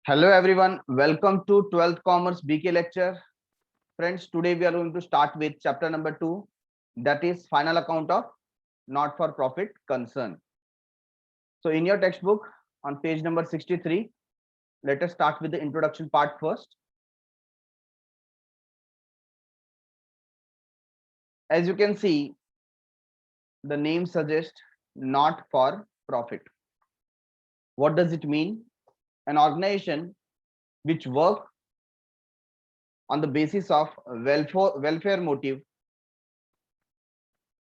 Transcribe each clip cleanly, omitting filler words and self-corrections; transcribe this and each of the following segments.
Hello everyone, welcome to 12th Commerce BK lecture. Friends, today we are going to start with chapter number 2, that is final account of not for profit concern. So in your textbook on page number 63, let us start with the introduction part first. As you can see, the name suggests not for profit. What does it mean? An organization which work on the basis of welfare motive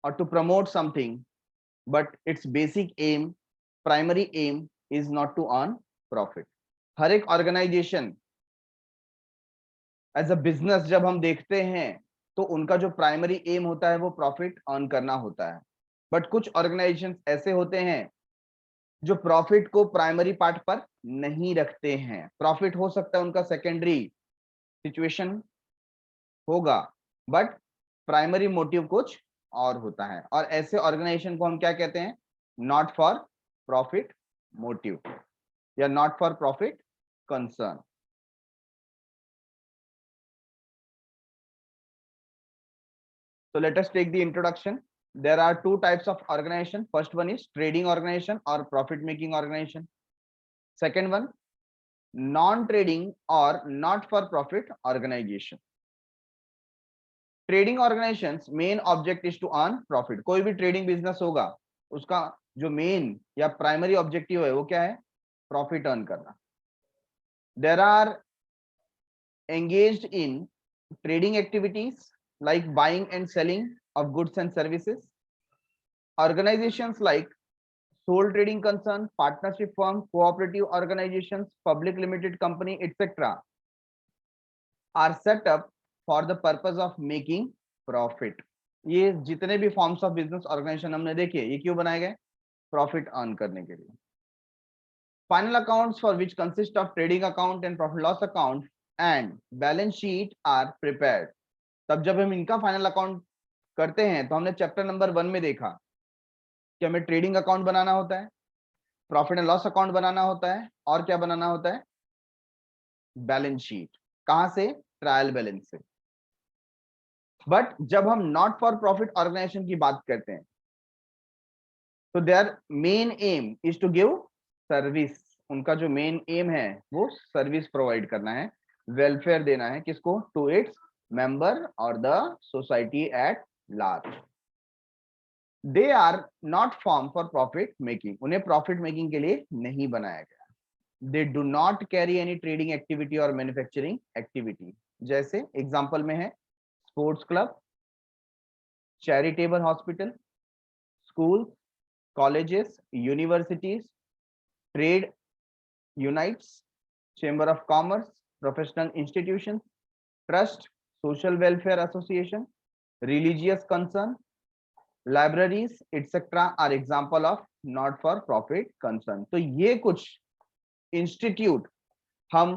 or to promote something, but its basic aim, primary aim is not to earn profit. हर एक organisation as a business जब हम देखते हैं तो उनका जो primary aim होता है वो प्रॉफिट अर्न करना होता है, बट कुछ ऑर्गेनाइजेशन ऐसे होते हैं जो प्रॉफिट को प्राइमरी पार्ट पर नहीं रखते हैं. प्रॉफिट हो सकता है उनका सेकेंडरी सिचुएशन होगा, बट प्राइमरी मोटिव कुछ और होता है, और ऐसे ऑर्गेनाइजेशन को हम क्या कहते हैं? नॉट फॉर प्रॉफिट मोटिव या not for profit concern. So let us take the introduction. There are two types of organization. First one is trading organization or profit making organization. Second one, non-trading or not for profit organization. Trading organisations main object is to earn profit. कोई भी trading business होगा उसका जो main या primary objective है वो क्या है? प्रॉफिट अर्न करना. There are engaged in trading activities like buying and selling of goods and services. Organizations like sole trading concern, partnership firm, cooperative organizations, public limited company, etc. are set up for the purpose of making profit. ये जितने भी forms of business organisation हमने देखे ये क्यों बनाए गए? Profit earn करने के लिए. Final accounts for which consist of trading account and profit loss account and balance sheet are prepared. तब जब हम इनका फाइनल अकाउंट करते हैं तो हमने चैप्टर नंबर 1 में देखा कि हमें ट्रेडिंग अकाउंट बनाना होता है, प्रॉफिट एंड लॉस अकाउंट बनाना होता है, और क्या बनाना होता है? Balance sheet. कहां से? ट्रायल बैलेंस से. बट जब हम नॉट फॉर प्रॉफिट ऑर्गेनाइजेशन की बात करते हैं तो their main aim is to give service. उनका जो मेन एम है वो सर्विस प्रोवाइड करना है, वेलफेयर देना है. किसको? To its member or the society at large. They are not formed for profit making. उन्हें profit making के लिए नहीं बनाया गया. They do not carry any trading activity or manufacturing activity. जैसे एग्जाम्पल में है sports club, charitable hospital, school, colleges, universities, trade unites, chamber of commerce, professional institution, trust, social welfare association, religious concern, libraries, etc. are example of not for profit concern. तो ये कुछ institute हम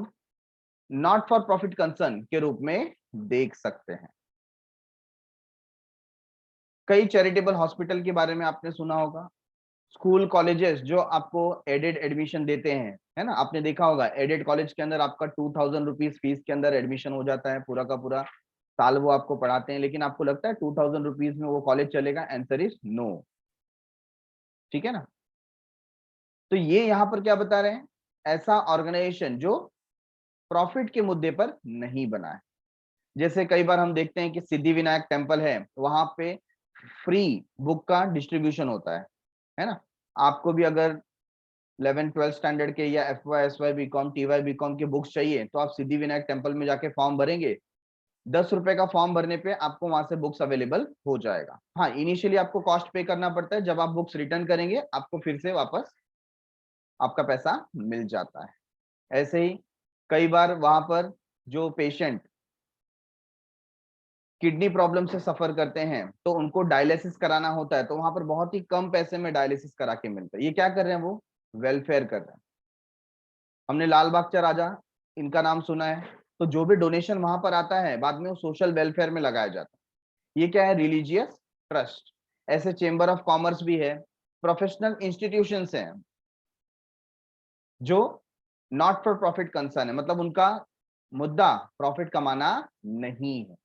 not for profit concern के रूप में देख सकते हैं. कई चैरिटेबल हॉस्पिटल के बारे में आपने सुना होगा, स्कूल कॉलेजेस जो आपको एडेड एडमिशन देते हैं, है ना. आपने देखा होगा एडेड कॉलेज के अंदर आपका 2000 रुपीज फीस के अंदर एडमिशन हो जाता है, पूरा का पूरा साल वो आपको पढ़ाते हैं, लेकिन आपको लगता है 2000 रुपीज में वो कॉलेज चलेगा? Answer is no. ठीक है ना. तो ये यहां पर क्या बता रहे हैं? ऐसा ऑर्गेनाइजेशन जो प्रॉफिट के मुद्दे पर नहीं बना है. जैसे कई बार हम देखते हैं कि सिद्धि विनायक टेम्पल है, वहां पे फ्री बुक का डिस्ट्रीब्यूशन होता है ना. आपको भी अगर 11-12 स्टैंडर्ड के या FY SY BCom TY BCom के बुक्स चाहिए तो आप सिद्धि विनायक टेम्पल में जाके फॉर्म भरेंगे, 10 रुपए का फॉर्म भरने पे आपको वहां से बुक्स अवेलेबल हो जाएगा. हाँ, इनिशियली आपको कॉस्ट पे करना पड़ता है, जब आप बुक्स रिटर्न करेंगे आपको फिर से वापस आपका पैसा मिल जाता है. ऐसे ही कई बार वहां पर जो पेशेंट किडनी प्रॉब्लम से सफर करते हैं तो उनको डायलिसिस कराना होता है, तो वहां पर बहुत ही कम पैसे में डायलिसिस करा के मिलता है. ये क्या कर रहे हैं? वो वेलफेयर कर रहे हैं. हमने लाल बागचा राजा इनका नाम सुना है, तो जो भी डोनेशन वहां पर आता है बाद में वो सोशल वेलफेयर में लगाया जाता है. ये क्या है? Religious trust. ऐसे चेंबर ऑफ कॉमर्स भी है, प्रोफेशनल इंस्टीट्यूशंस हैं जो नॉट फॉर प्रॉफिट कंसर्न है, मतलब उनका मुद्दा प्रॉफिट कमाना नहीं है,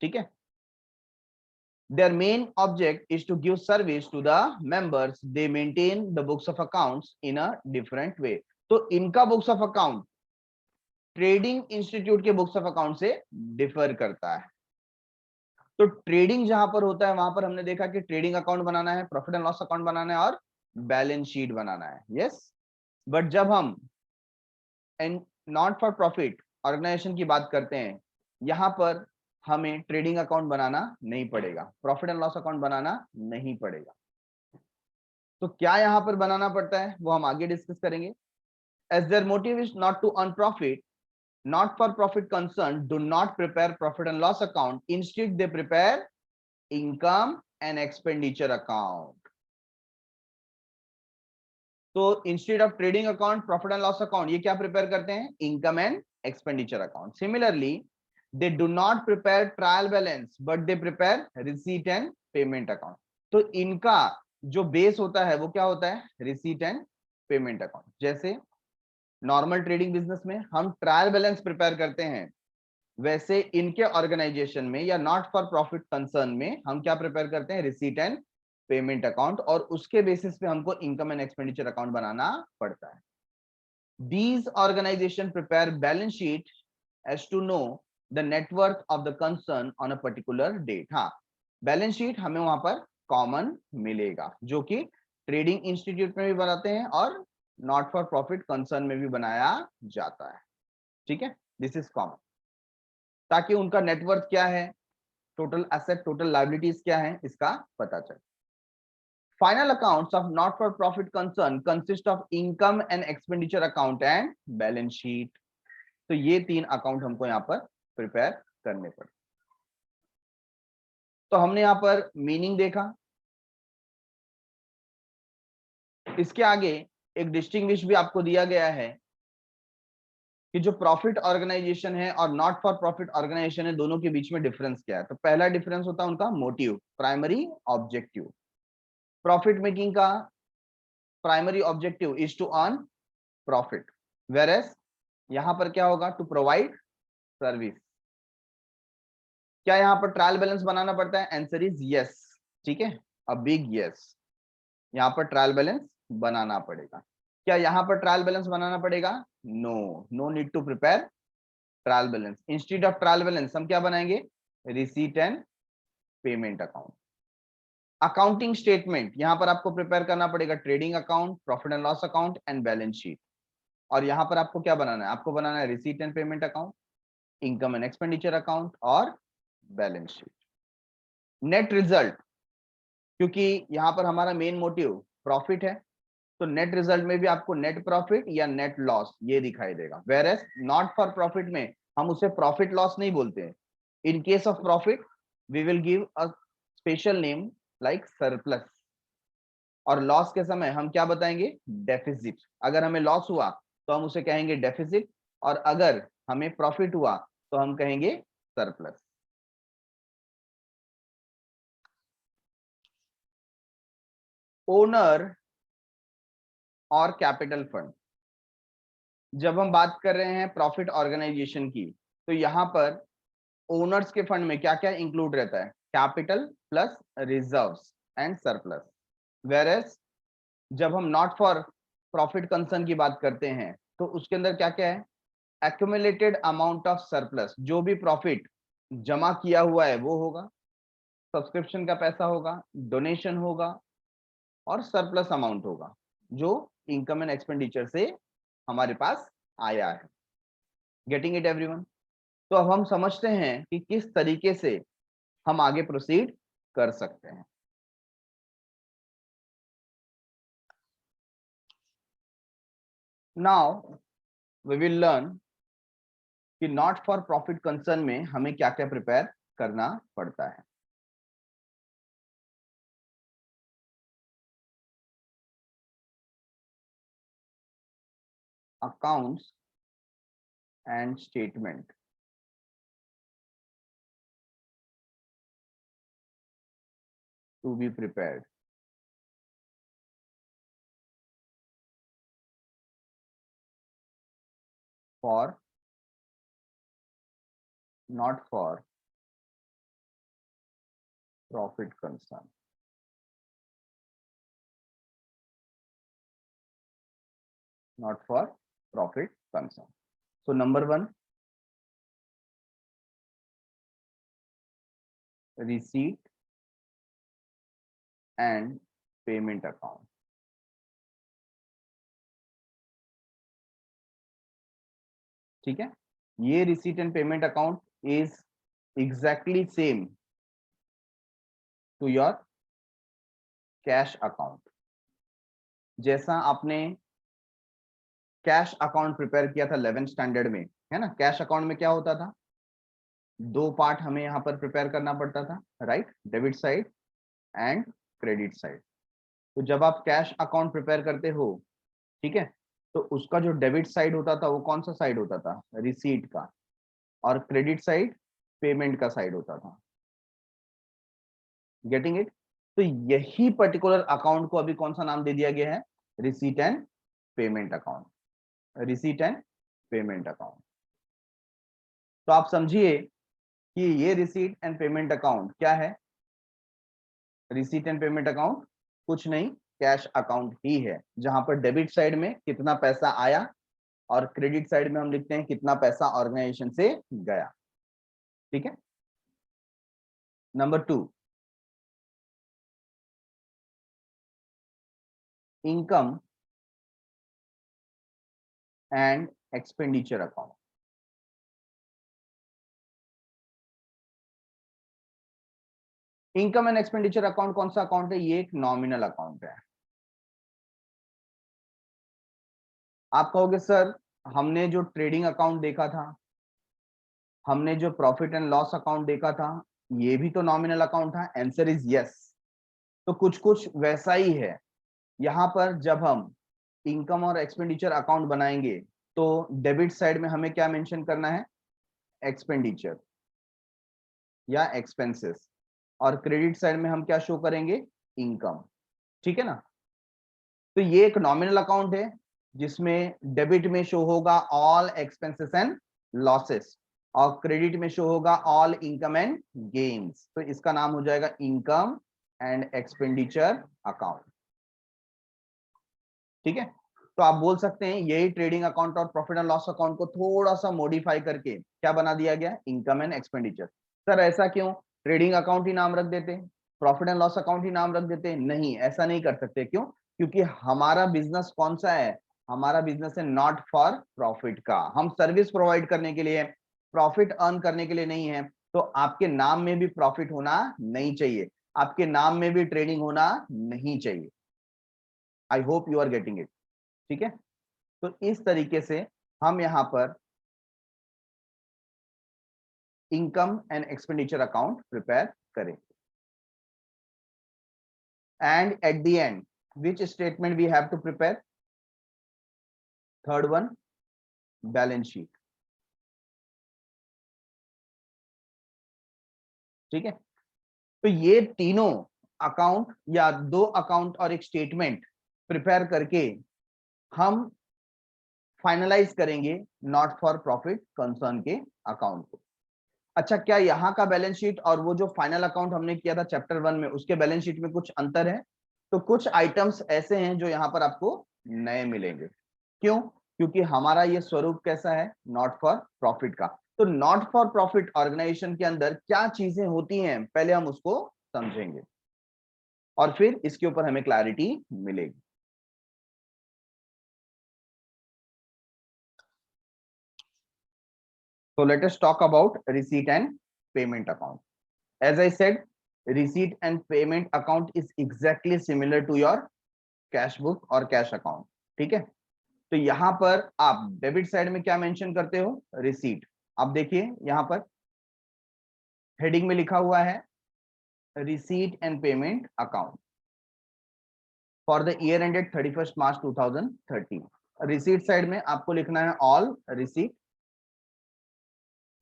ठीक है। Their main object is to give service to the members. They maintain the books of accounts in a different way. तो इनका books of account trading institute के बुक्स ऑफ अकाउंट से डिफर करता है। तो ट्रेडिंग जहां पर होता है वहां पर हमने देखा कि ट्रेडिंग अकाउंट बनाना है, प्रॉफिट एंड लॉस अकाउंट बनाना है और बैलेंस शीट बनाना है, यस। बट जब हम and not for profit organisation की बात करते हैं, यहां पर हमें ट्रेडिंग अकाउंट बनाना नहीं पड़ेगा, प्रॉफिट एंड लॉस अकाउंट बनाना नहीं पड़ेगा। तो क्या यहां पर बनाना पड़ता है वो हम आगे डिस्कस करेंगे। As their motive is not to earn profit, not for profit concern do not prepare profit and loss account, instead they prepare income and expenditure account. तो instead of trading account, profit and loss account, ये क्या prepare करते हैं, income and expenditure account. Similarly they do not prepare trial balance but they prepare receipt and payment account. तो इनका जो base होता है वो क्या होता है, रिसीट एंड पेमेंट अकाउंट। जैसे नॉर्मल ट्रेडिंग बिजनेस में हम ट्रायल बैलेंस प्रिपेयर करते हैं, वैसे इनके ऑर्गेनाइजेशन में या नॉट फॉर प्रॉफिट कंसर्न में हम क्या प्रिपेयर करते हैं, रिसीट एंड पेमेंट अकाउंट, और उसके बेसिस पे हमको इनकम एंड एक्सपेंडिचर अकाउंट बनाना पड़ता है। These organization prepare balance sheet as to know the net worth of the concern on a particular date। हाँ, बैलेंस शीट हमें वहां पर कॉमन मिलेगा, जो कि ट्रेडिंग इंस्टीट्यूट में भी बनाते हैं और नॉट फॉर प्रॉफिट कंसर्न में भी बनाया जाता है, ठीक है। दिस इज कॉमन, ताकि उनका नेटवर्थ क्या है, टोटल एसेट टोटल लायबिलिटीज क्या है, इसका पता चले। Final accounts of not for profit concern consist of income and expenditure account and balance sheet। तो ये तीन अकाउंट हमको यहाँ पर प्रिपेयर करने पड़े। तो हमने यहाँ पर मीनिंग देखा, इसके आगे एक डिस्टिंग्विश भी आपको दिया गया है कि जो प्रॉफिट ऑर्गेनाइजेशन है और नॉट फॉर प्रॉफिट ऑर्गेनाइजेशन है, दोनों के बीच में डिफरेंस क्या है। तो पहला डिफरेंस होता है उनका motive, primary objective. Profit making का primary objective is to earn profit, whereas यहां पर क्या होगा, टू प्रोवाइड सर्विस। क्या यहां पर ट्रायल बैलेंस बनाना पड़ता है, आंसर इज यस, ठीक है, अ बिग यस। यहां पर ट्रायल बैलेंस बनाना पड़ेगा। क्या यहां पर ट्रायल बैलेंस बनाना पड़ेगा, no, no need to prepare trial balance. Instead of trial balance हम क्या बनाएंगे, receipt and payment account. Accounting statement यहां पर आपको प्रिपेयर करना पड़ेगा, trading account, profit and loss account and balance sheet. और यहां पर आपको क्या बनाना है, आपको बनाना है receipt and payment account, income and expenditure account और बैलेंस शीट। नेट रिजल्ट, क्योंकि यहां पर हमारा मेन मोटिव प्रॉफिट है, तो नेट रिजल्ट में भी आपको नेट प्रॉफिट या नेट लॉस ये दिखाई देगा। वेयरएज नॉट फॉर प्रॉफिट में हम उसे प्रॉफिट लॉस नहीं बोलते हैं। In case of profit we will give a special name like surplus, और लॉस के समय हम क्या बताएंगे, डेफिसिट। अगर हमें लॉस हुआ तो हम उसे कहेंगे डेफिसिट, और अगर हमें प्रॉफिट हुआ तो हम कहेंगे सरप्लस। ओनर और कैपिटल फंड, जब हम बात कर रहे हैं प्रॉफिट ऑर्गेनाइजेशन की, तो यहां पर ओनर्स के फंड में क्या क्या इंक्लूड रहता है, capital plus reserves and surplus. Whereas जब हम नॉट फॉर प्रॉफिट कंसर्न की बात करते हैं तो उसके अंदर क्या क्या है, एक्यूमुलेटेड अमाउंट ऑफ सरप्लस, जो भी प्रॉफिट जमा किया हुआ है वो होगा, सब्सक्रिप्शन का पैसा होगा, डोनेशन होगा और सरप्लस अमाउंट होगा जो इनकम एंड एक्सपेंडिचर से हमारे पास आया है। Getting it everyone. तो अब हम समझते हैं कि किस तरीके से हम आगे प्रोसीड कर सकते हैं। नाउ वी विल लर्न कि नॉट फॉर प्रॉफिट कंसर्न में हमें क्या क्या प्रिपेयर करना पड़ता है। Accounts and statement to be prepared. for not for profit concern. Not for profit concern. So number 1, receipt and payment account. ठीक है, ये receipt and payment account is exactly same to your cash account. जैसा आपने cash account prepare किया था 11th standard में, है ना. कैश अकाउंट में क्या होता था, 2 पार्ट हमें यहाँ पर प्रिपेयर करना पड़ता था, right. Debit side and credit side. तो जब आप कैश अकाउंट प्रिपेयर करते हो, ठीक है, तो उसका जो डेबिट साइड होता था वो कौन सा साइड होता था, रिसीट का, और क्रेडिट साइड पेमेंट का साइड होता था. Getting it. तो यही पर्टिकुलर अकाउंट को अभी कौन सा नाम दे दिया गया है, receipt and payment account. Receipt and payment account. तो आप समझिए कि ये रिसीट एंड पेमेंट अकाउंट क्या है. रिसीट एंड पेमेंट अकाउंट कुछ नहीं, कैश अकाउंट ही है, जहां पर डेबिट साइड में कितना पैसा आया और क्रेडिट साइड में हम लिखते हैं कितना पैसा ऑर्गेनाइजेशन से गया. ठीक है. Number 2, income and expenditure account. Income and expenditure account कौन सा अकाउंट है, ये एक नॉमिनल अकाउंट है. आप कहोगे सर हमने जो ट्रेडिंग अकाउंट देखा था, हमने जो प्रॉफिट एंड लॉस अकाउंट देखा था, ये भी तो नॉमिनल अकाउंट था. Answer is yes. तो कुछ कुछ वैसा ही है. यहाँ पर जब हम इनकम और एक्सपेंडिचर अकाउंट बनाएंगे तो डेबिट साइड में हमें क्या मेंशन करना है, एक्सपेंडिचर या एक्सपेंसेस, और क्रेडिट साइड में हम क्या शो करेंगे, इनकम. ठीक है ना. तो ये एक नॉमिनल अकाउंट है जिसमें डेबिट में शो होगा ऑल एक्सपेंसेस एंड लॉसेस, और क्रेडिट में शो होगा ऑल इनकम एंड गेन्स. तो इसका नाम हो जाएगा इनकम एंड एक्सपेंडिचर अकाउंट. ठीक है. तो आप बोल सकते हैं यही ट्रेडिंग अकाउंट और प्रॉफिट एंड लॉस अकाउंट को थोड़ा सा मॉडिफाई करके क्या बना दिया गया, इनकम एंड एक्सपेंडिचर. सर ऐसा क्यों, ट्रेडिंग अकाउंट ही नाम रख देते, प्रॉफिट एंड लॉस अकाउंट ही नाम रख देते. नहीं, ऐसा नहीं कर सकते. क्यों, क्योंकि हमारा बिजनेस कौन सा है, हमारा बिजनेस है नॉट फॉर प्रॉफिट का. हम सर्विस प्रोवाइड करने के लिए, प्रॉफिट अर्न करने के लिए नहीं है. तो आपके नाम में भी प्रॉफिट होना नहीं चाहिए, आपके नाम में भी ट्रेडिंग होना नहीं चाहिए. I hope you are getting it. ठीक है. तो इस तरीके से हम यहां पर income and expenditure account prepare करें. And at the end which statement we have to prepare, third one, balance sheet. ठीक है. तो ये तीनों अकाउंट या 2 अकाउंट और एक स्टेटमेंट प्रिपेयर करके हम फाइनलाइज करेंगे नॉट फॉर प्रॉफिट कंसर्न के अकाउंट को. अच्छा, क्या यहाँ का बैलेंस शीट और वो जो फाइनल अकाउंट हमने किया था चैप्टर 1 में, उसके बैलेंस शीट में कुछ अंतर है. तो कुछ आइटम्स ऐसे हैं जो यहाँ पर आपको नए मिलेंगे. क्यों, क्योंकि हमारा ये स्वरूप कैसा है, नॉट फॉर प्रॉफिट का. तो नॉट फॉर प्रॉफिट ऑर्गेनाइजेशन के अंदर क्या चीजें होती हैं, पहले हम उसको समझेंगे और फिर इसके ऊपर हमें क्लैरिटी मिलेगी. So let us talk about receipt and payment account. As I said, receipt and payment account is exactly similar to your cash book और cash account. ठीक है. तो यहां पर आप डेबिट साइड में क्या मेंशन करते हो, रिसीट. आप देखिए यहां पर हेडिंग में लिखा हुआ है receipt and payment account for the year ended 31st March 2013. Receipt side में आपको लिखना है all receipt,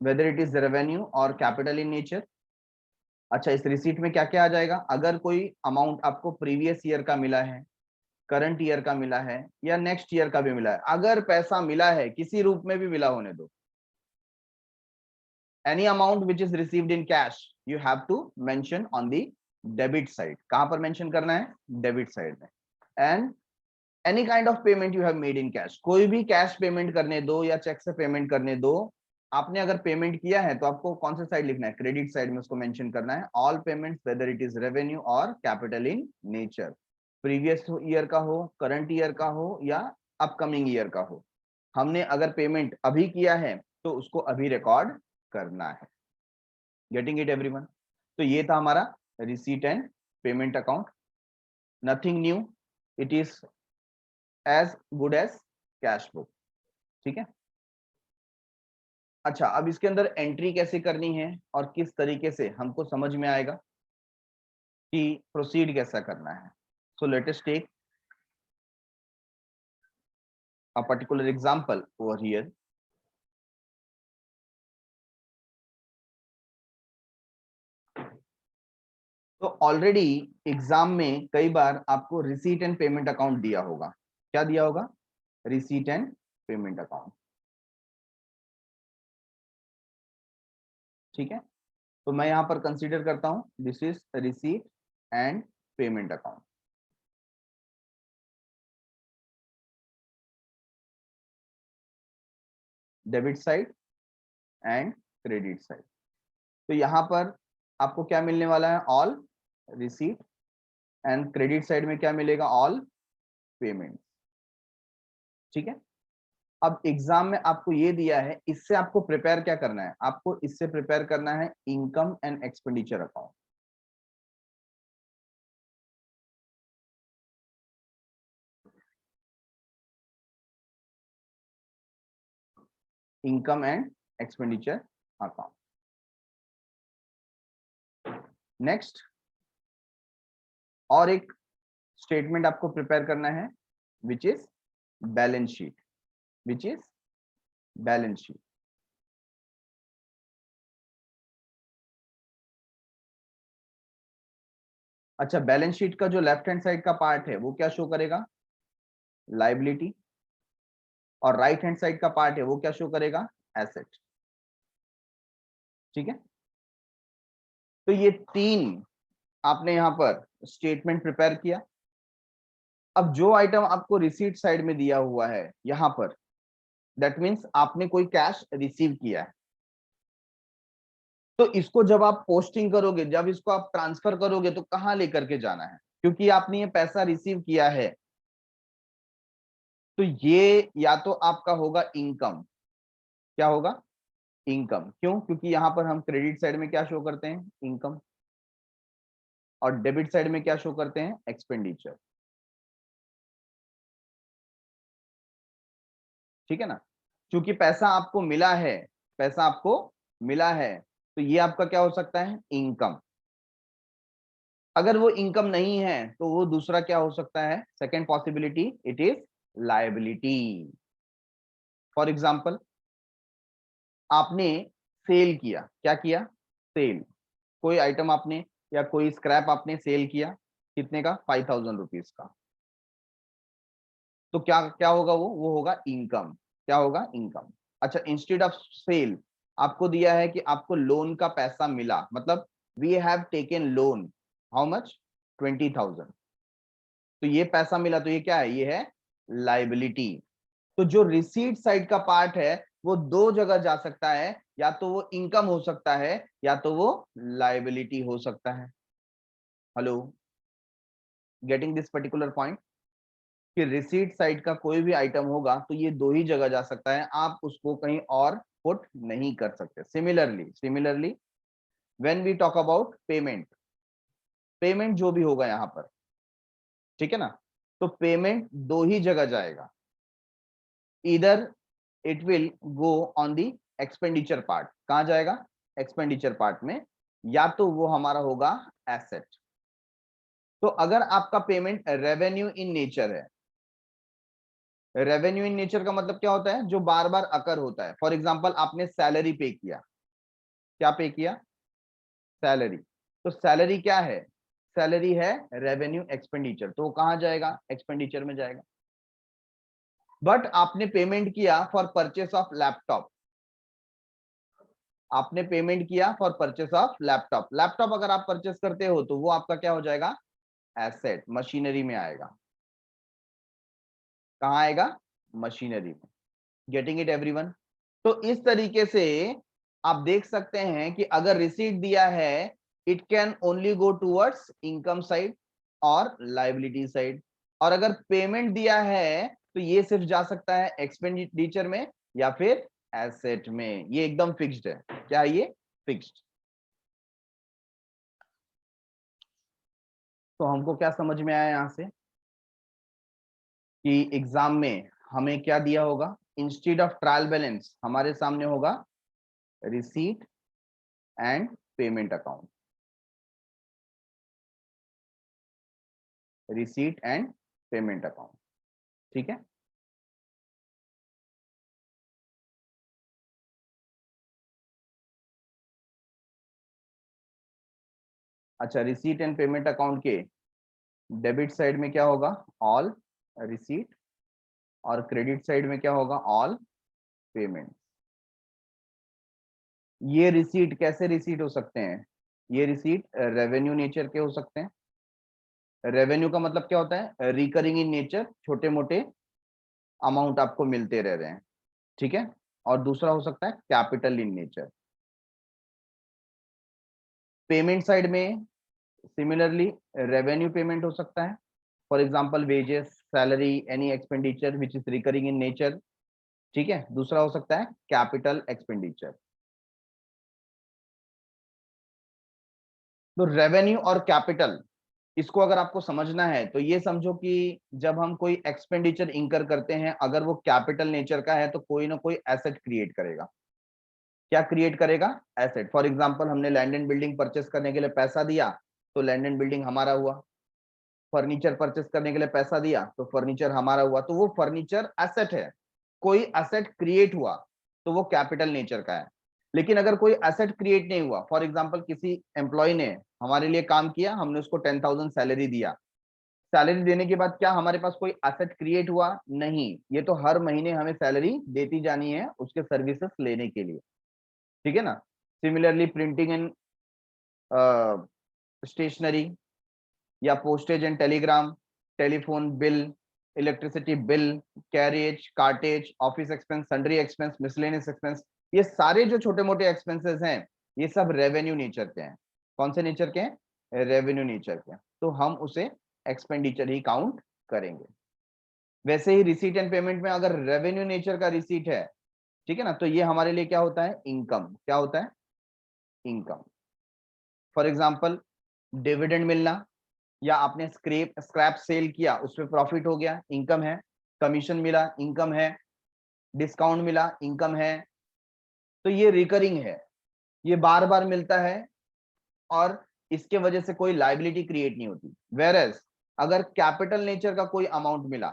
whether it is revenue or capital in nature. अच्छा, इस रिसीट में क्या क्या आ जाएगा, अगर कोई अमाउंट आपको प्रीवियस ईयर का मिला है करंट ईयर का मिला है या नेक्स्ट ईयर का भी मिला है, अगर पैसा मिला है किसी रूप में भी मिला होने दो, any amount which is received in cash you have to mention on the debit side. कहां पर मेंशन करना है? डेबिट साइड में. And any kind of payment you have made in cash, कोई भी कैश पेमेंट करने दो या चेक से पेमेंट करने दो, आपने अगर पेमेंट किया है तो आपको कौन सा साइड लिखना है? क्रेडिट साइड में उसको मेंशन करना है. All payments whether it is revenue और capital in nature, previous year का हो, करंट ईयर का हो या अपकमिंग ईयर का हो, हमने अगर पेमेंट अभी किया है तो उसको अभी रिकॉर्ड करना है. Getting it everyone? तो ये था हमारा receipt and payment account. Nothing new, it is as good as cash book. ठीक है. अच्छा, अब इसके अंदर एंट्री कैसे करनी है और किस तरीके से हमको समझ में आएगा कि प्रोसीड कैसा करना है. So let us take a particular example over here. तो ऑलरेडी एग्जाम में कई बार आपको रिसीट एंड पेमेंट अकाउंट दिया होगा. क्या दिया होगा? Receipt and payment account. ठीक है. तो मैं यहां पर कंसीडर करता हूं this is receipt and payment account. Debit side and credit side. तो यहां पर आपको क्या मिलने वाला है? All receipt. And credit side में क्या मिलेगा? All payment. ठीक है. अब एग्जाम में आपको ये दिया है, इससे आपको प्रिपेयर क्या करना है? आपको इससे प्रिपेयर करना है income and expenditure account. Income and expenditure account. Next और एक स्टेटमेंट आपको प्रिपेयर करना है which is balance sheet. Which is balance sheet. अच्छा, बैलेंस शीट का जो लेफ्ट हैंड साइड का पार्ट है वो क्या शो करेगा? लायबिलिटी. और राइट हैंड साइड का पार्ट है वो क्या शो करेगा? एसेट. ठीक है. तो ये तीन आपने यहां पर स्टेटमेंट प्रिपेयर किया. अब जो आइटम आपको रिसीट साइड में दिया हुआ है यहां पर, दैट मीन्स आपने कोई कैश रिसीव किया है, तो इसको जब आप पोस्टिंग करोगे, जब इसको आप ट्रांसफर करोगे तो कहां लेकर के जाना है? क्योंकि आपने ये पैसा रिसीव किया है, तो ये या तो आपका होगा इनकम. क्या होगा? इनकम. क्यों? क्योंकि यहां पर हम क्रेडिट साइड में क्या शो करते हैं? इनकम. और डेबिट साइड में क्या शो करते हैं? एक्सपेंडिचर. ठीक है ना. क्योंकि पैसा आपको मिला है, पैसा आपको मिला है, तो ये आपका क्या हो सकता है? इनकम. अगर वो इनकम नहीं है तो वो दूसरा क्या हो सकता है? Second possibility, it is liability. For example, आपने सेल किया. क्या किया? सेल. कोई आइटम आपने या कोई स्क्रैप आपने सेल किया. कितने का? 5,000 रुपीज का. तो क्या क्या होगा? वो होगा इनकम. क्या होगा? इनकम. अच्छा, इंस्टेड ऑफ सेल आपको दिया है कि आपको लोन का पैसा मिला, मतलब we have taken loan. How much? 20,000. तो ये पैसा मिला, तो ये क्या है? ये है लायबिलिटी. तो जो रिसीट साइड का पार्ट है वो दो जगह जा सकता है, या तो वो इनकम हो सकता है या तो वो लायबिलिटी हो सकता है. Hello, getting this particular point? कि रिसीट साइड का कोई भी आइटम होगा तो ये दो ही जगह जा सकता है, आप उसको कहीं और पुट नहीं कर सकते. Similarly when we talk about payment, payment जो भी होगा यहां पर, ठीक है ना, तो पेमेंट दो ही जगह जाएगा. इधर it will go on the expenditure part. कहां जाएगा? एक्सपेंडिचर पार्ट में. या तो वो हमारा होगा एसेट. तो अगर आपका पेमेंट रेवेन्यू इन नेचर है, रेवेन्यू इन नेचर का मतलब क्या होता है? जो बार बार अकर होता है. फॉर एग्जांपल, आपने सैलरी पे किया. क्या पे किया? सैलरी. तो सैलरी क्या है? सैलरी है रेवेन्यू एक्सपेंडिचर, तो वो कहां जाएगा, एक्सपेंडिचर में जाएगा। बट आपने पेमेंट किया फॉर परचेस ऑफ लैपटॉप, आपने पेमेंट किया for purchase of laptop, laptop अगर आप परचेस करते हो तो वो आपका क्या हो जाएगा, एसेट, मशीनरी में आएगा। कहां आएगा, मशीनरी में। Getting it everyone. तो इस तरीके से आप देख सकते हैं कि अगर रिसीट दिया है, it can only go towards income side और लायबिलिटी साइड, और अगर पेमेंट दिया है तो ये सिर्फ जा सकता है एक्सपेंडिचर में या फिर एसेट में। ये एकदम फिक्स्ड है, क्या ये फिक्स्ड। तो हमको क्या समझ में आया यहां से कि एग्जाम में हमें क्या दिया होगा, इंस्टेड ऑफ ट्रायल बैलेंस हमारे सामने होगा receipt and payment account, receipt and payment account, ठीक है। अच्छा, रिसीट एंड पेमेंट अकाउंट के डेबिट साइड में क्या होगा, ऑल रिसीट, और क्रेडिट साइड में क्या होगा, ऑल पेमेंट। ये रिसीट कैसे रिसीट हो सकते हैं, ये रिसीट रेवेन्यू नेचर के हो सकते हैं। रेवेन्यू का मतलब क्या होता है, रिकरिंग इन नेचर, छोटे मोटे अमाउंट आपको मिलते रह रहे हैं, ठीक है। और दूसरा हो सकता है capital in nature. Payment side में सिमिलरली रेवेन्यू पेमेंट हो सकता है, for example wages, salary, any expenditure which is recurring in nature, ठीक है। दूसरा हो सकता है कैपिटल एक्सपेंडिचर। तो रेवेन्यू और कैपिटल, इसको अगर आपको समझना है तो ये समझो कि जब हम कोई एक्सपेंडिचर इंकर करते हैं, अगर वो कैपिटल नेचर का है तो कोई ना कोई एसेट क्रिएट करेगा। क्या क्रिएट करेगा, एसेट। फॉर एग्जांपल हमने लैंड एंड बिल्डिंग परचेस करने के लिए पैसा दिया, तो लैंड एंड बिल्डिंग हमारा हुआ। फर्नीचर परचेस करने के लिए पैसा दिया तो फर्नीचर हमारा हुआ, तो वो फर्नीचर एसेट है। कोई एसेट क्रिएट हुआ तो वो कैपिटल नेचर का है। लेकिन अगर कोई एसेट क्रिएट नहीं हुआ, फॉर एग्जांपल किसी एम्प्लॉय ने हमारे लिए काम किया, हमने उसको 10,000 सैलरी दिया, सैलरी देने के बाद क्या हमारे पास कोई एसेट क्रिएट हुआ, नहीं। ये तो हर महीने हमें सैलरी देती जानी है उसके सर्विसेज लेने के लिए, ठीक है ना। सिमिलरली प्रिंटिंग एंड स्टेशनरी, या postage and telegram, telephone bill, electricity bill, carriage, cartage, office expense, sundry expense, miscellaneous expense, ये सारे जो छोटे मोटे एक्सपेंसेस हैं ये सब रेवेन्यू नेचर के हैं। कौन से नेचर के हैं, रेवेन्यू नेचर के। तो हम उसे एक्सपेंडिचर ही काउंट करेंगे। वैसे ही रिसीट एंड पेमेंट में अगर रेवेन्यू नेचर का रिसीट है, ठीक है ना, तो ये हमारे लिए क्या होता है, इनकम। क्या होता है, इनकम। फॉर एग्जाम्पल डिविडेंड मिलना, या आपने स्क्रैप सेल किया, उसमें प्रॉफिट हो गया, इनकम है। कमीशन मिला, इनकम है। डिस्काउंट मिला, इनकम है। तो ये रिकरिंग है, ये बार बार मिलता है, और इसके वजह से कोई लायबिलिटी क्रिएट नहीं होती। वेयरएज अगर कैपिटल नेचर का कोई अमाउंट मिला,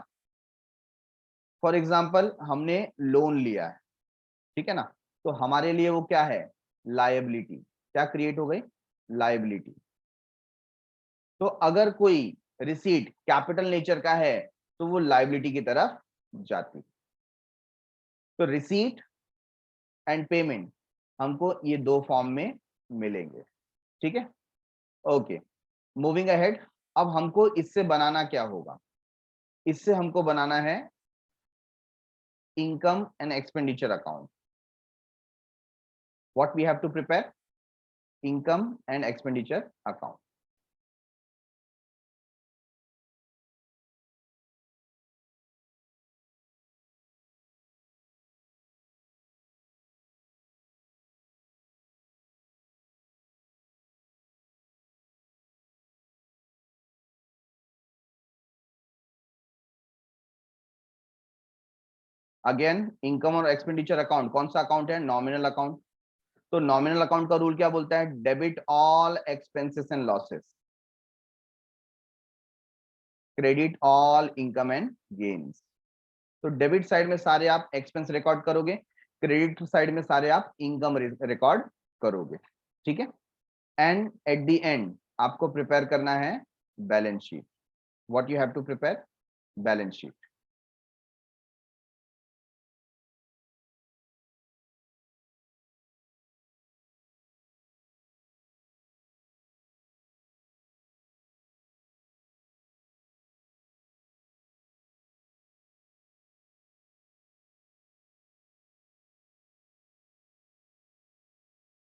फॉर एग्जांपल हमने लोन लिया है, ठीक है ना, तो हमारे लिए वो क्या है, लायबिलिटी। क्या क्रिएट हो गई, लायबिलिटी। तो अगर कोई रिसीट कैपिटल नेचर का है तो वो लायबिलिटी की तरफ जाती। तो रिसीट एंड पेमेंट हमको ये दो फॉर्म में मिलेंगे, ठीक है। Okay, moving ahead. अब हमको इससे बनाना क्या होगा, इससे हमको बनाना है income and expenditure account. What we have to prepare, income and expenditure account. Again income और एक्सपेंडिचर अकाउंट कौन सा अकाउंट है, नॉमिनल अकाउंट। तो नॉमिनल अकाउंट का रूल क्या बोलता है, debit all expenses and losses, credit all income and gains. तो डेबिट साइड में सारे आप एक्सपेंस रिकॉर्ड करोगे, क्रेडिट साइड में सारे आप इनकम रिकॉर्ड करोगे, ठीक है। एंड एट द एंड आपको प्रिपेयर करना है balance sheet. What you have to prepare? Balance sheet.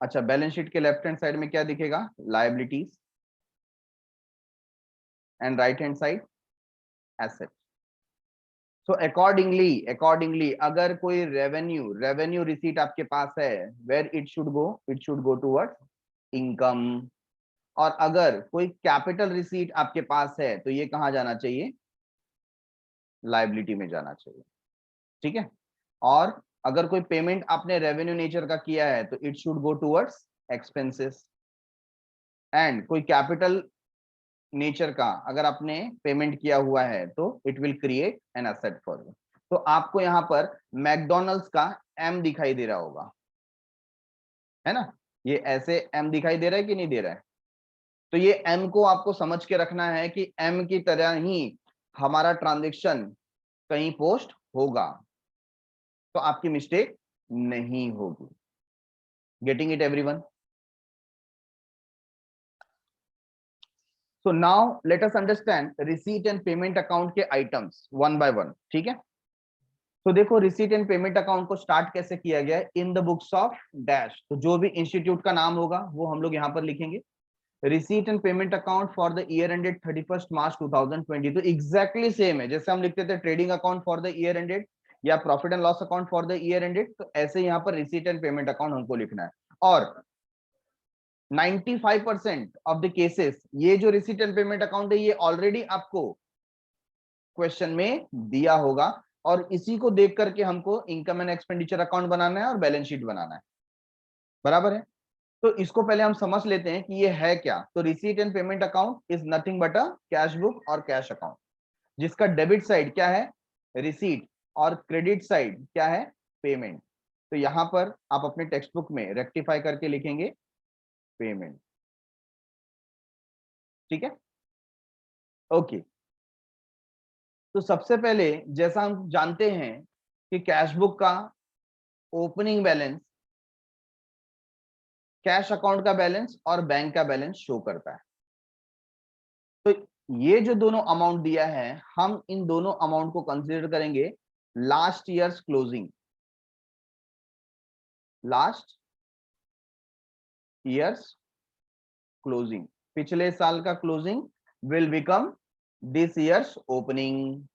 अच्छा, बैलेंस शीट के लेफ्ट हैंड साइड में क्या दिखेगा? Liabilities, and right hand side asset. So accordingly अगर कोई रेवेन्यू रिसीट आपके पास है, where it should go? It should go towards income. और अगर कोई कैपिटल रिसीट आपके पास है तो ये कहां जाना चाहिए? लायबिलिटी में जाना चाहिए। ठीक है। और अगर कोई पेमेंट आपने रेवेन्यू नेचर का किया है तो it should go towards expenses. And कोई कैपिटल नेचर का अगर आपने पेमेंट किया हुआ है तो it will create an asset for you. तो आपको यहां पर मैकडोनल्ड्स का एम दिखाई दे रहा होगा, है ना? ये ऐसे एम दिखाई दे रहा है कि नहीं दे रहा है? तो ये एम को आपको समझ के रखना है कि एम की तरह ही हमारा ट्रांजेक्शन कहीं पोस्ट होगा, तो आपकी मिस्टेक नहीं होगी। Getting it everyone? So now let us understand receipt and payment account के आइटम्स वन बाय वन। ठीक है। तो देखो, रिसीट एंड पेमेंट अकाउंट को स्टार्ट कैसे किया गया है? In the books of dash. तो जो भी इंस्टीट्यूट का नाम होगा वो हम लोग यहां पर लिखेंगे। Receipt and payment account for the year ended 31 March 2020। तो एग्जैक्टली सेम है जैसे हम लिखते थे trading account for the year ended या profit and loss account for the year ended, तो ऐसे यहाँ पर रिसीट एंड पेमेंट अकाउंट हमको लिखना है। और 95% ऑफ द केसेस ये जो रिसीट एंड पेमेंट अकाउंट है ये ऑलरेडी आपको क्वेश्चन में दिया होगा, और इसी को देख करके हमको इनकम एंड एक्सपेंडिचर अकाउंट बनाना है और बैलेंस शीट बनाना है। बराबर है? तो इसको पहले हम समझ लेते हैं कि ये है क्या। तो receipt and payment account is nothing but a cash book और कैश अकाउंट, जिसका डेबिट साइड क्या है? रिसीट, और क्रेडिट साइड क्या है? पेमेंट। तो यहां पर आप अपने टेक्स्ट बुक में रेक्टिफाई करके लिखेंगे पेमेंट। ठीक है, ओके। तो सबसे पहले जैसा हम जानते हैं कि कैश बुक का ओपनिंग बैलेंस कैश अकाउंट का बैलेंस और बैंक का बैलेंस शो करता है। तो ये जो दोनों अमाउंट दिया है, हम इन दोनों अमाउंट को कंसीडर करेंगे last years closing. Last years closing, पिछले साल का closing will become this years opening.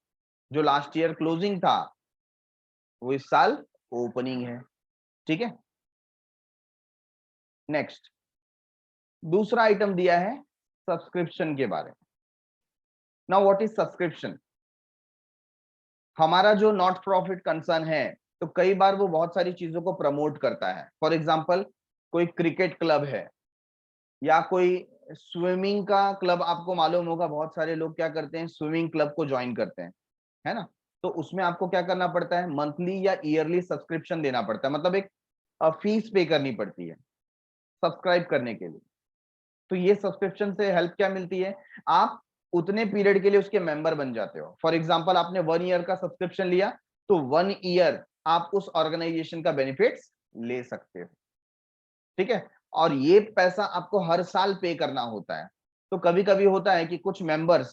जो लास्ट ईयर क्लोजिंग था वो इस साल ओपनिंग है। ठीक है। नेक्स्ट, दूसरा आइटम दिया है सब्सक्रिप्शन के बारे में। Now what is subscription? हमारा जो नॉट प्रॉफिट कंसर्न है, तो कई बार वो बहुत सारी चीजों को प्रमोट करता है। फॉर एग्जांपल, कोई क्रिकेट क्लब है या कोई स्विमिंग का क्लब, आपको मालूम होगा बहुत सारे लोग क्या करते हैं, स्विमिंग क्लब को ज्वाइन करते हैं, है ना? तो उसमें आपको क्या करना पड़ता है? मंथली या ईयरली सब्सक्रिप्शन देना पड़ता है, मतलब एक फीस पे करनी पड़ती है सब्सक्राइब करने के लिए। तो ये सब्सक्रिप्शन से हेल्प क्या मिलती है? आप उतने पीरियड के लिए उसके मेंबर बन जाते हो। फॉर एग्जांपल, आपने 1 ईयर का सब्सक्रिप्शन लिया तो 1 ईयर आप उस ऑर्गेनाइजेशन का बेनिफिट्स ले सकते हो। ठीक है। और ये पैसा आपको हर साल पे करना होता है। तो कभी कभी होता है कि कुछ मेंबर्स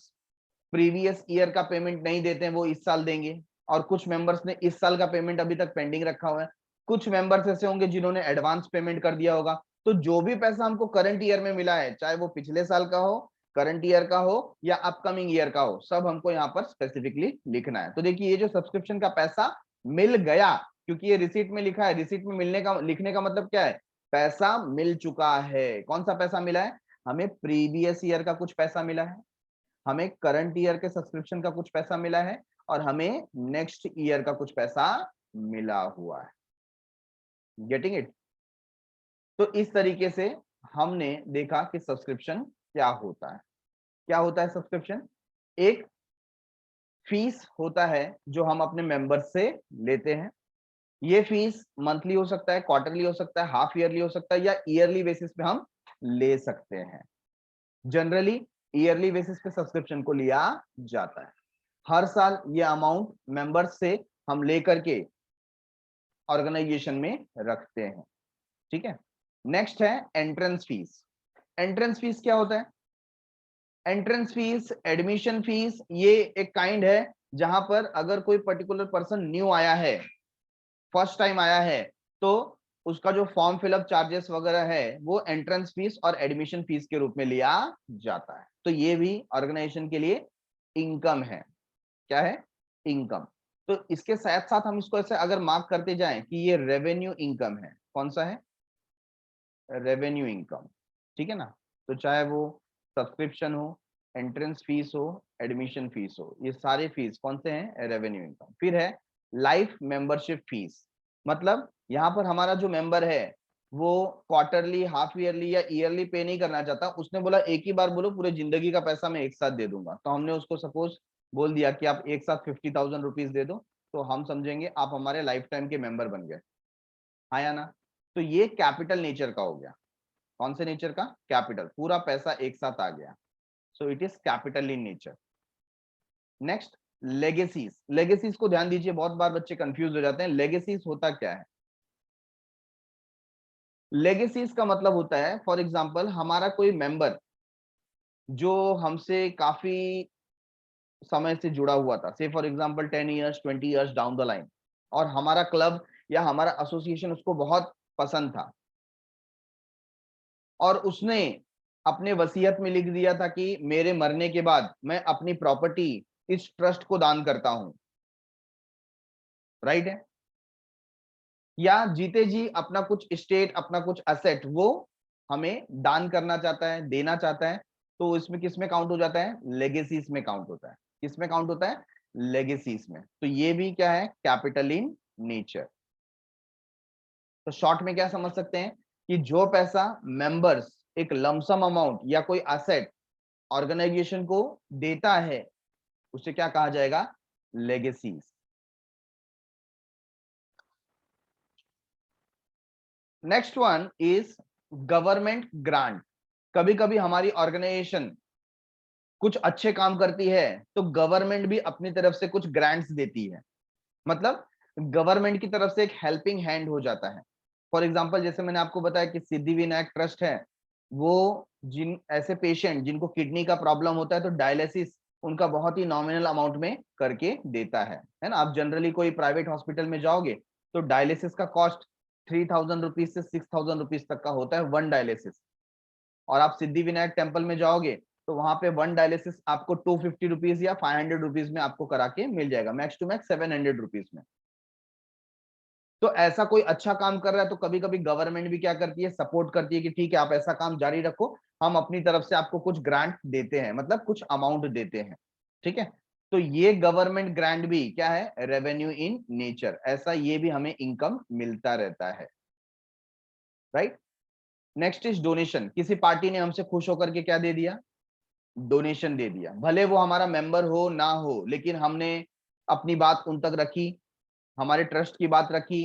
प्रीवियस ईयर का पेमेंट नहीं देते हैं, वो इस साल देंगे, और कुछ मेंबर्स ने इस साल का पेमेंट अभी तक पेंडिंग रखा हुआ है। कुछ मेंबर्स ऐसे होंगे जिन्होंने एडवांस पेमेंट कर दिया होगा। तो जो भी पैसा हमको करंट ईयर में मिला है, चाहे वो पिछले साल का हो, करंट ईयर का हो या अपकमिंग ईयर का हो, सब हमको यहाँ पर स्पेसिफिकली लिखना है। तो देखिए, ये जो सब्सक्रिप्शन का पैसा मिल गया, क्योंकि ये रिसीट में लिखा है, रिसीट में मिलने का, लिखने का मतलब क्या है? पैसा मिल चुका है। कौन सा पैसा मिला है? हमें प्रीवियस ईयर का कुछ पैसा मिला है, हमें करंट ईयर के सब्सक्रिप्शन का कुछ पैसा मिला है, और हमें नेक्स्ट ईयर का कुछ पैसा मिला हुआ है। Getting it? तो इस तरीके से हमने देखा कि सब्सक्रिप्शन क्या होता है। क्या होता है सब्सक्रिप्शन? एक फीस होता है जो हम अपने मेंबर्स से लेते हैं। ये फीस मंथली हो सकता है, क्वार्टरली हो सकता है, हाफ ईयरली हो सकता है, या ईयरली बेसिस पे हम ले सकते हैं। जनरली ईयरली बेसिस पे सब्सक्रिप्शन को लिया जाता है। हर साल ये अमाउंट मेंबर्स से हम लेकर के ऑर्गेनाइजेशन में रखते हैं। ठीक है, नेक्स्ट है एंट्रेंस फीस। एंट्रेंस फीस क्या होता है? एंट्रेंस फीस, एडमिशन फीस, ये एक काइंड है जहां पर अगर कोई पर्टिकुलर पर्सन न्यू आया है, फर्स्ट टाइम आया है, तो उसका जो फॉर्म फिलअप चार्जेस वगैरह है वो एंट्रेंस फीस और एडमिशन फीस के रूप में लिया जाता है। तो ये भी ऑर्गेनाइजेशन के लिए इनकम है। क्या है? इनकम। तो इसके साथ साथ हम इसको ऐसे अगर मार्क करते जाएं कि ये रेवेन्यू इनकम है। कौन सा है? Revenue income. ठीक है ना? तो चाहे वो सब्सक्रिप्शन हो, एंट्रेंस फीस हो, एडमिशन फीस हो, ये सारे फीस कौन से हैं? Revenue income. फिर है लाइफ मेंबरशिप फीस। मतलब यहाँ पर हमारा जो मेंबर है वो क्वार्टरली, हाफ ईयरली या ईयरली पे नहीं करना चाहता, उसने बोला एक ही बार बोलो, पूरे जिंदगी का पैसा मैं एक साथ दे दूंगा। तो हमने उसको सपोज बोल दिया कि आप एक साथ 50,000 रुपीज दे दो, तो हम समझेंगे आप हमारे लाइफ टाइम के मेंबर बन गए। हाँ या ना? तो ये कैपिटल नेचर का हो गया। कौन से नेचर का? कैपिटल। पूरा पैसा एक साथ आ गया, so it is capital in nature. Next, legacies. Legacies को ध्यान दीजिए, बहुत बार बच्चे कंफ्यूज हो जाते हैं। लेगेसीज होता क्या है? लेगेसीज का मतलब होता है, फॉर एग्जांपल हमारा कोई मेंबर जो हमसे काफी समय से जुड़ा हुआ था, से for example 10 years 20 years down the line, और हमारा क्लब या हमारा एसोसिएशन उसको बहुत पसंद था, और उसने अपने वसीयत में लिख दिया था कि मेरे मरने के बाद मैं अपनी प्रॉपर्टी इस ट्रस्ट को दान करता हूं। राइट है? या जीते जी अपना कुछ स्टेट, अपना कुछ एसेट वो हमें दान करना चाहता है, देना चाहता है, तो इसमें किस में काउंट हो जाता है? लेगेसीज में काउंट होता है। किस में काउंट होता है? लेगेसीज में। तो ये भी क्या है? Capital in nature. तो शॉर्ट में क्या समझ सकते हैं कि जो पैसा मेंबर्स एक लमसम अमाउंट या कोई एसेट ऑर्गेनाइजेशन को देता है, उसे क्या कहा जाएगा? Legacies. Next one is government grant. कभी कभी हमारी ऑर्गेनाइजेशन कुछ अच्छे काम करती है तो गवर्नमेंट भी अपनी तरफ से कुछ ग्रांट्स देती है। मतलब गवर्नमेंट की तरफ से एक हेल्पिंग हैंड हो जाता है। फॉर एग्जांपल जैसे मैंने आपको बताया कि सिद्धि विनायक ट्रस्ट है, वो जिन ऐसे पेशेंट जिनको किडनी का प्रॉब्लम होता है तो डायलिसिस उनका बहुत ही नॉमिनल अमाउंट में करके देता है ना? आप जनरली कोई प्राइवेट हॉस्पिटल में जाओगे तो डायलिसिस का कॉस्ट 3,000 रुपीज से 6,000 रुपीज तक का होता है, वन डायलिसिस। और आप सिद्धि विनायक टेम्पल में जाओगे तो वहां पे वन डायलिसिस आपको 250 रुपीज या 500 रुपीज में आपको करा के मिल जाएगा, मैक्स टू मैक्स 700 रुपीज में। तो ऐसा कोई अच्छा काम कर रहा है तो कभी कभी गवर्नमेंट भी क्या करती है? सपोर्ट करती है कि ठीक है आप ऐसा काम जारी रखो, हम अपनी तरफ से आपको कुछ ग्रांट देते हैं, मतलब कुछ अमाउंट देते हैं। ठीक है? तो ये गवर्नमेंट ग्रांट भी क्या है? Revenue in nature. ऐसा ये भी हमें इनकम मिलता रहता है। राइट? Next is donation. किसी पार्टी ने हमसे खुश होकर के क्या दे दिया? डोनेशन दे दिया। भले वो हमारा मेंबर हो ना हो, लेकिन हमने अपनी बात उन तक रखी, हमारे ट्रस्ट की बात रखी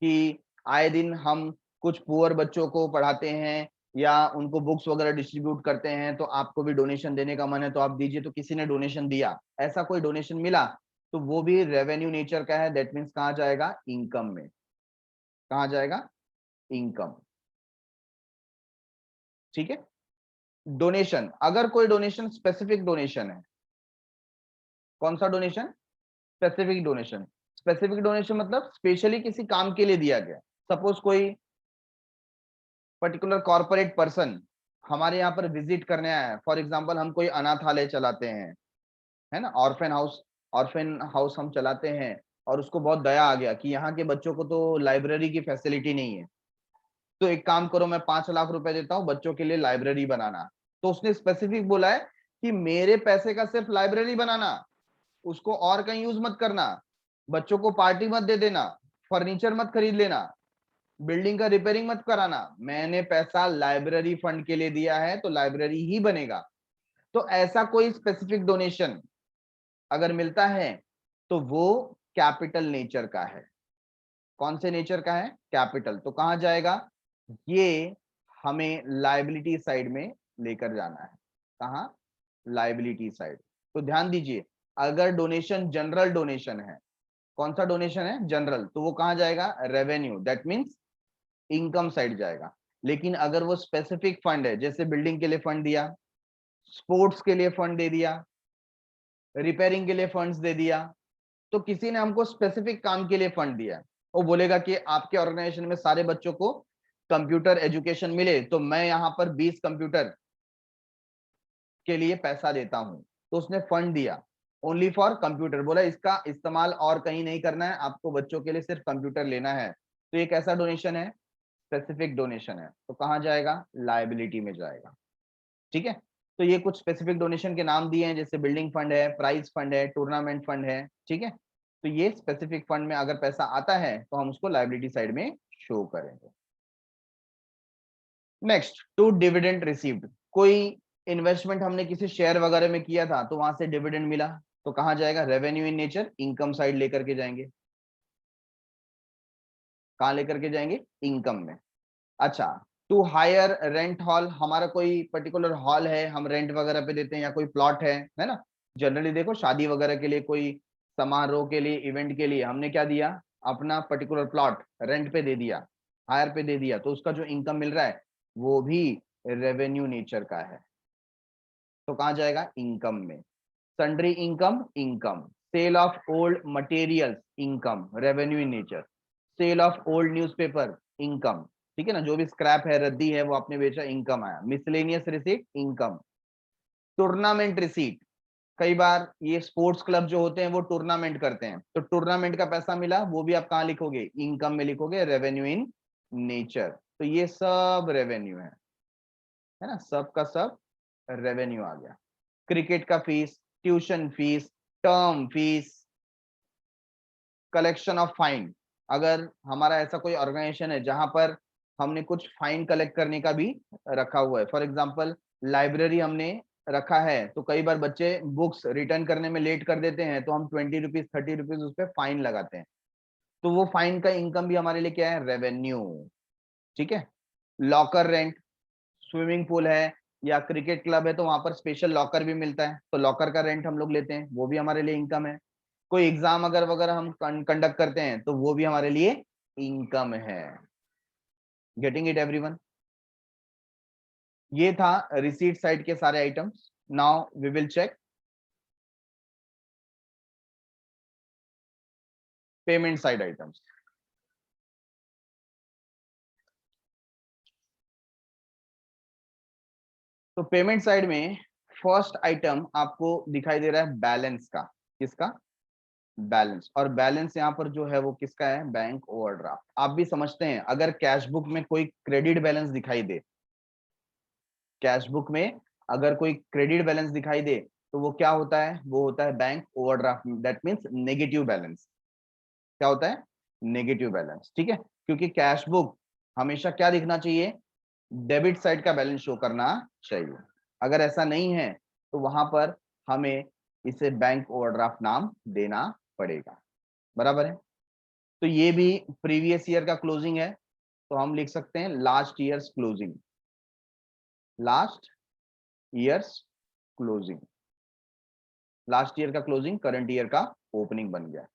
कि आए दिन हम कुछ पुअर बच्चों को पढ़ाते हैं या उनको बुक्स वगैरह डिस्ट्रीब्यूट करते हैं, तो आपको भी डोनेशन देने का मन है तो आप दीजिए। तो किसी ने डोनेशन दिया, ऐसा कोई डोनेशन मिला, तो वो भी रेवेन्यू नेचर का है। दैट मीन्स कहाँ जाएगा? इनकम में। कहाँ जाएगा? इनकम। ठीक है? डोनेशन, अगर कोई डोनेशन स्पेसिफिक डोनेशन है, कौन सा donation? Specific donation. Specific donation मतलब स्पेशली किसी काम के लिए दिया गया। सपोज कोई पर्टिकुलर कॉर्पोरेट पर्सन हमारे यहाँ पर विजिट करने आया है, फॉर एग्जांपल हम कोई अनाथालय चलाते हैं, है ना, ऑर्फेन हाउस, ऑर्फेन हाउस हम चलाते हैं, और उसको बहुत दया आ गया कि यहाँ के बच्चों को तो लाइब्रेरी की फैसिलिटी नहीं है, तो एक काम करो मैं 5 लाख रुपए देता हूँ बच्चों के लिए लाइब्रेरी बनाना। तो उसने स्पेसिफिक बोला है कि मेरे पैसे का सिर्फ लाइब्रेरी बनाना, उसको और कहीं यूज मत करना, बच्चों को पार्टी मत दे देना, फर्नीचर मत खरीद लेना, बिल्डिंग का रिपेयरिंग मत कराना, मैंने पैसा लाइब्रेरी फंड के लिए दिया है तो लाइब्रेरी ही बनेगा। तो ऐसा कोई स्पेसिफिक डोनेशन अगर मिलता है तो वो कैपिटल नेचर का है। कौन से नेचर का है? कैपिटल। तो कहां जाएगा? ये हमें लायबिलिटी साइड में लेकर जाना है, कहाँ, लाइबिलिटी साइड। तो ध्यान दीजिए, अगर डोनेशन जनरल डोनेशन है, कौन सा डोनेशन है, जनरल, तो वो कहाँ जाएगा, revenue, that means income side जाएगा। लेकिन अगर वो स्पेसिफिक फंड है, जैसे बिल्डिंग के लिए फंड दिया, स्पोर्ट्स के लिए फंड दे दिया, रिपेयरिंग के लिए फंड्स दे दिया, तो किसी ने हमको स्पेसिफिक काम के लिए फंड दिया, वो बोलेगा कि आपके ऑर्गेनाइजेशन में सारे बच्चों को कंप्यूटर एजुकेशन मिले, तो मैं यहां पर 20 कंप्यूटर के लिए पैसा देता हूं। तो उसने फंड दिया ओनली फॉर कंप्यूटर, बोला इसका इस्तेमाल और कहीं नहीं करना है, आपको बच्चों के लिए सिर्फ कंप्यूटर लेना है। तो ये कैसा डोनेशन है, स्पेसिफिक डोनेशन है, तो कहां जाएगा, लायबिलिटी में जाएगा। ठीक है, तो ये कुछ स्पेसिफिक डोनेशन के नाम दिए हैं, जैसे बिल्डिंग फंड है, प्राइज फंड है, टूर्नामेंट फंड है। ठीक है, तो ये स्पेसिफिक फंड में अगर पैसा आता है तो हम उसको लायबिलिटी साइड में शो करेंगे। नेक्स्ट, टू डिविडेंड रिसीव्ड, कोई इन्वेस्टमेंट हमने किसी शेयर वगैरह में किया था, तो वहां से डिविडेंड मिला, तो कहां जाएगा, revenue in nature, income side लेकर के जाएंगे। कहां लेकर के जाएंगे, इनकम में। अच्छा, टू हायर रेंट हॉल, हमारा कोई पर्टिकुलर हॉल है, हम रेंट वगैरह पे देते हैं, या कोई प्लॉट है ना। जनरली देखो शादी वगैरह के लिए, कोई समारोह के लिए, इवेंट के लिए हमने क्या दिया, अपना पर्टिकुलर प्लॉट रेंट पे दे दिया, हायर पे दे दिया, तो उसका जो इनकम मिल रहा है वो भी रेवेन्यू नेचर का है, तो कहां जाएगा, इनकम में। Sundry income, income. Sale of old materials, income, revenue in nature. Sale of old newspaper, income, ठीक है ना, जो भी स्क्रैप है, रद्दी है, वो आपने बेचा, इनकम आया। Miscellaneous receipt, income. Tournament receipt, कई बार ये स्पोर्ट्स क्लब जो होते हैं वो टूर्नामेंट करते हैं, तो टूर्नामेंट का पैसा मिला, वो भी आप कहां लिखोगे, इनकम में लिखोगे, रेवेन्यू इन नेचर। तो ये सब रेवेन्यू है ना, सब का सब रेवेन्यू आ गया। क्रिकेट का fees, tuition fees, term fees, collection of fine, अगर हमारा ऐसा कोई ऑर्गेनाइजेशन है जहां पर हमने कुछ फाइन कलेक्ट करने का भी रखा हुआ है, फॉर एग्जांपल लाइब्रेरी हमने रखा है, तो कई बार बच्चे बुक्स रिटर्न करने में लेट कर देते हैं, तो हम 20 रुपीज 30 रुपीज उस पर फाइन लगाते हैं, तो वो फाइन का इनकम भी हमारे लिए क्या है, रेवेन्यू। ठीक है, लॉकर रेंट, स्विमिंग पूल है या क्रिकेट क्लब है, तो वहां पर स्पेशल लॉकर भी मिलता है, तो लॉकर का रेंट हम लोग लेते हैं, वो भी हमारे लिए इनकम है। कोई एग्जाम अगर वगैरह हम कंडक्ट करते हैं, तो वो भी हमारे लिए इनकम है। Getting it everyone? ये था रिसीट साइड के सारे items. Now we will check payment side items. तो पेमेंट साइड में फर्स्ट आइटम आपको दिखाई दे रहा है बैलेंस का, किसका, बैलेंस। और बैलेंस यहाँ पर जो है वो किसका है, बैंक ओवरड्राफ्ट। आप भी समझते हैं, अगर कैश बुक में कोई क्रेडिट बैलेंस दिखाई दे, कैश बुक में अगर कोई क्रेडिट बैलेंस दिखाई दे, तो वो क्या होता है, वो होता है bank overdraft, that means negative balance. क्या होता है, नेगेटिव बैलेंस। ठीक है, क्योंकि कैश बुक हमेशा क्या दिखना चाहिए, डेबिट साइड का बैलेंस शो करना चाहिए। अगर ऐसा नहीं है तो वहां पर हमें इसे बैंक ओवरड्राफ्ट नाम देना पड़ेगा। बराबर है, तो ये भी प्रीवियस ईयर का क्लोजिंग है, तो हम लिख सकते हैं last years closing, last years closing. Last year का क्लोजिंग करंट ईयर का ओपनिंग बन गया।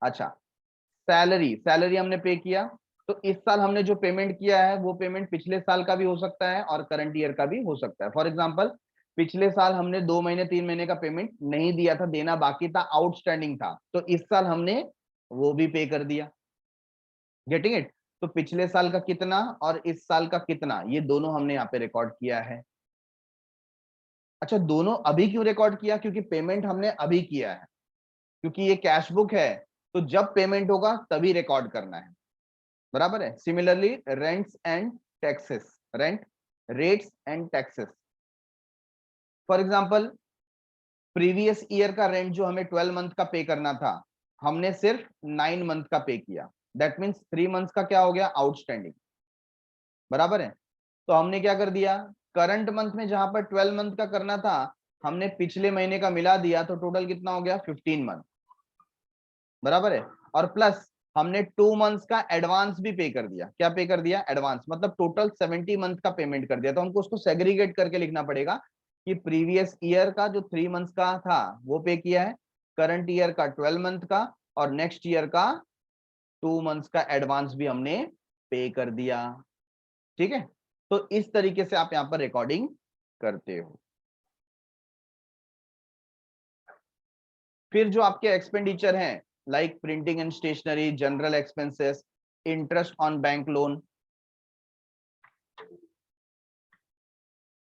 अच्छा, सैलरी, सैलरी हमने पे किया, तो इस साल हमने जो पेमेंट किया है वो पेमेंट पिछले साल का भी हो सकता है और करंट ईयर का भी हो सकता है। फॉर एग्जांपल, पिछले साल हमने 2 महीने 3 महीने का पेमेंट नहीं दिया था, देना बाकी था, आउटस्टैंडिंग था, तो इस साल हमने वो भी पे कर दिया। Getting it? तो पिछले साल का कितना और इस साल का कितना, ये दोनों हमने यहाँ पे रिकॉर्ड किया है। अच्छा, दोनों अभी क्यों रिकॉर्ड किया, क्योंकि पेमेंट हमने अभी किया है, क्योंकि ये कैश बुक है, तो जब पेमेंट होगा तभी रिकॉर्ड करना है। बराबर है। Similarly rents and taxes, rent, rates and taxes. For example, previous year का रेंट जो हमें 12 मंथ का पे करना था, हमने सिर्फ 9 मंथ का पे किया, दैट मींस 3 मंथ का क्या हो गया, आउटस्टैंडिंग। बराबर है, तो हमने क्या कर दिया, करंट मंथ में जहां पर 12 मंथ का करना था, हमने पिछले महीने का मिला दिया, तो टोटल कितना हो गया, 15 मंथ। बराबर है, और प्लस हमने 2 मंथ्स का एडवांस भी पे कर दिया। क्या पे कर दिया? एडवांस, मतलब टोटल 70 मंथ का पेमेंट कर दिया। तो हमको उसको सेग्रीगेट करके लिखना पड़ेगा कि प्रीवियस ईयर का जो 3 मंथ्स का था वो पे किया है, करंट ईयर का 12 मंथ का, और नेक्स्ट ईयर का 2 मंथ्स का एडवांस भी हमने पे कर दिया। ठीक है, तो इस तरीके से आप यहां पर रिकॉर्डिंग करते हो। फिर जो आपके एक्सपेंडिचर हैं, like printing and stationery, general expenses, interest on bank loan,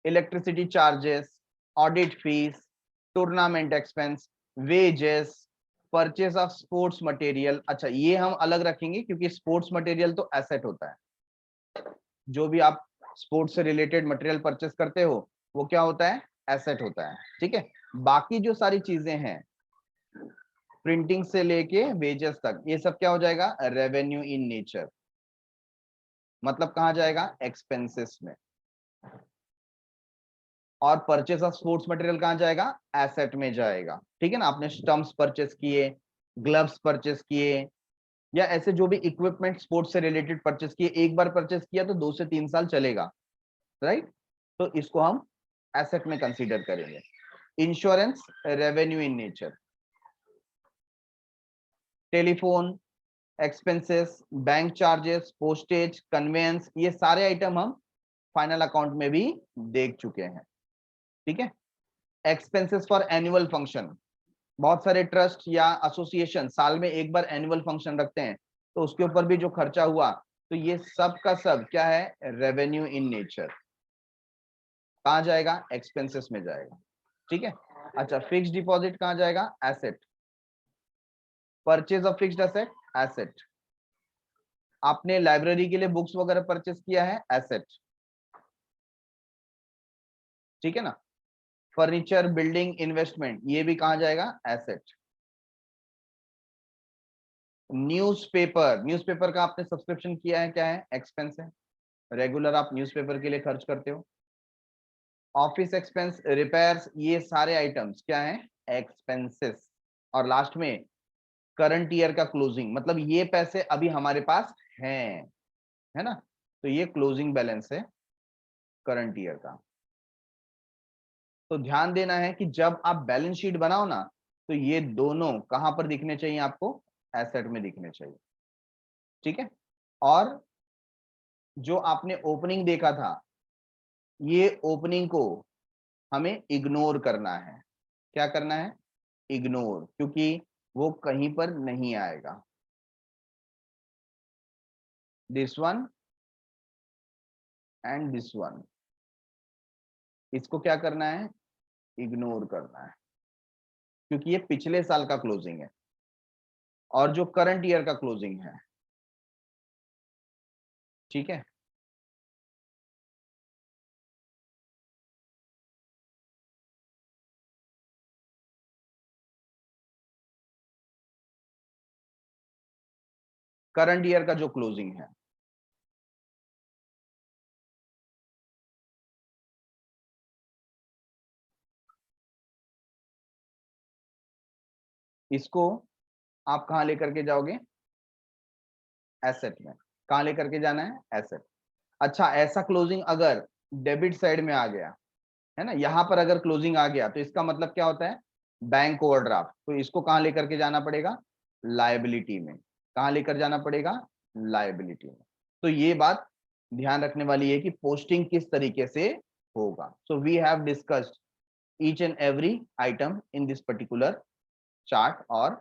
electricity charges, audit fees, tournament expense, wages, purchase of sports material. अच्छा, ये हम अलग रखेंगे क्योंकि स्पोर्ट्स मटेरियल तो एसेट होता है। जो भी आप स्पोर्ट्स से रिलेटेड मटेरियल परचेस करते हो वो क्या होता है? एसेट होता है। ठीक है, बाकी जो सारी चीजें हैं प्रिंटिंग से लेके वेजेस तक, ये सब क्या हो जाएगा? Revenue in nature. मतलब कहाँ जाएगा? एक्सपेंसेस में। और परचेस ऑफ स्पोर्ट्स मटेरियल कहाँ जाएगा? एसेट में जाएगा। ठीक है ना, आपने स्टंप्स परचेस किए, ग्लव्स परचेस किए, या ऐसे जो भी इक्विपमेंट स्पोर्ट्स से रिलेटेड परचेस किए, एक बार परचेस किया तो 2 से 3 साल चलेगा, राइट? तो इसको हम एसेट में कंसीडर करेंगे। Insurance revenue in nature. Telephone expenses, bank charges, postage, conveyance, ये सारे आइटम हम फाइनल अकाउंट में भी देख चुके हैं। ठीक है, एक्सपेंसेस फॉर एनुअल फंक्शन, बहुत सारे ट्रस्ट या एसोसिएशन साल में एक बार एनुअल फंक्शन रखते हैं, तो उसके ऊपर भी जो खर्चा हुआ, तो ये सब का सब क्या है? Revenue in nature. कहाँ जाएगा? एक्सपेंसेस में जाएगा। ठीक है, अच्छा, फिक्स्ड डिपॉजिट कहाँ जाएगा? Asset. Purchase of fixed asset, asset. आपने लाइब्रेरी के लिए बुक्स वगैरह परचेस किया है, एसेट। ठीक है ना, फर्नीचर, बिल्डिंग, इन्वेस्टमेंट, ये भी कहाँ जाएगा? एसेट। न्यूज़पेपर, न्यूज़पेपर का आपने सब्सक्रिप्शन किया है, क्या है? एक्सपेंस है। रेगुलर आप न्यूज़पेपर के लिए खर्च करते हो। ऑफिस एक्सपेंस, रिपेयर्स, ये सारे आइटम्स क्या हैं? एक्सपेंसेस। और लास्ट में करंट ईयर का क्लोजिंग, मतलब ये पैसे अभी हमारे पास हैं, है ना, तो ये क्लोजिंग बैलेंस है करंट ईयर का। तो ध्यान देना है कि जब आप बैलेंस शीट बनाओ ना, तो ये दोनों कहां पर दिखने चाहिए? आपको एसेट में दिखने चाहिए। ठीक है, और जो आपने ओपनिंग देखा था, ये ओपनिंग को हमें इग्नोर करना है। क्या करना है? इग्नोर, क्योंकि वो कहीं पर नहीं आएगा। This one and this one, इसको क्या करना है? इग्नोर करना है, क्योंकि ये पिछले साल का क्लोजिंग है और जो करंट ईयर का क्लोजिंग है। ठीक है, करंट ईयर का जो क्लोजिंग है, इसको आप कहां लेकर के जाओगे? एसेट में। कहां लेकर के जाना है? एसेट। अच्छा, ऐसा क्लोजिंग अगर डेबिट साइड में आ गया, है ना, यहां पर अगर क्लोजिंग आ गया, तो इसका मतलब क्या होता है? Bank overdraft. तो इसको कहां लेकर के जाना पड़ेगा? लायबिलिटी में। कहां लेकर जाना पड़ेगा? लायबिलिटी में। तो ये बात ध्यान रखने वाली है कि पोस्टिंग किस तरीके से होगा। So we have discussed each and every item in this particular chart और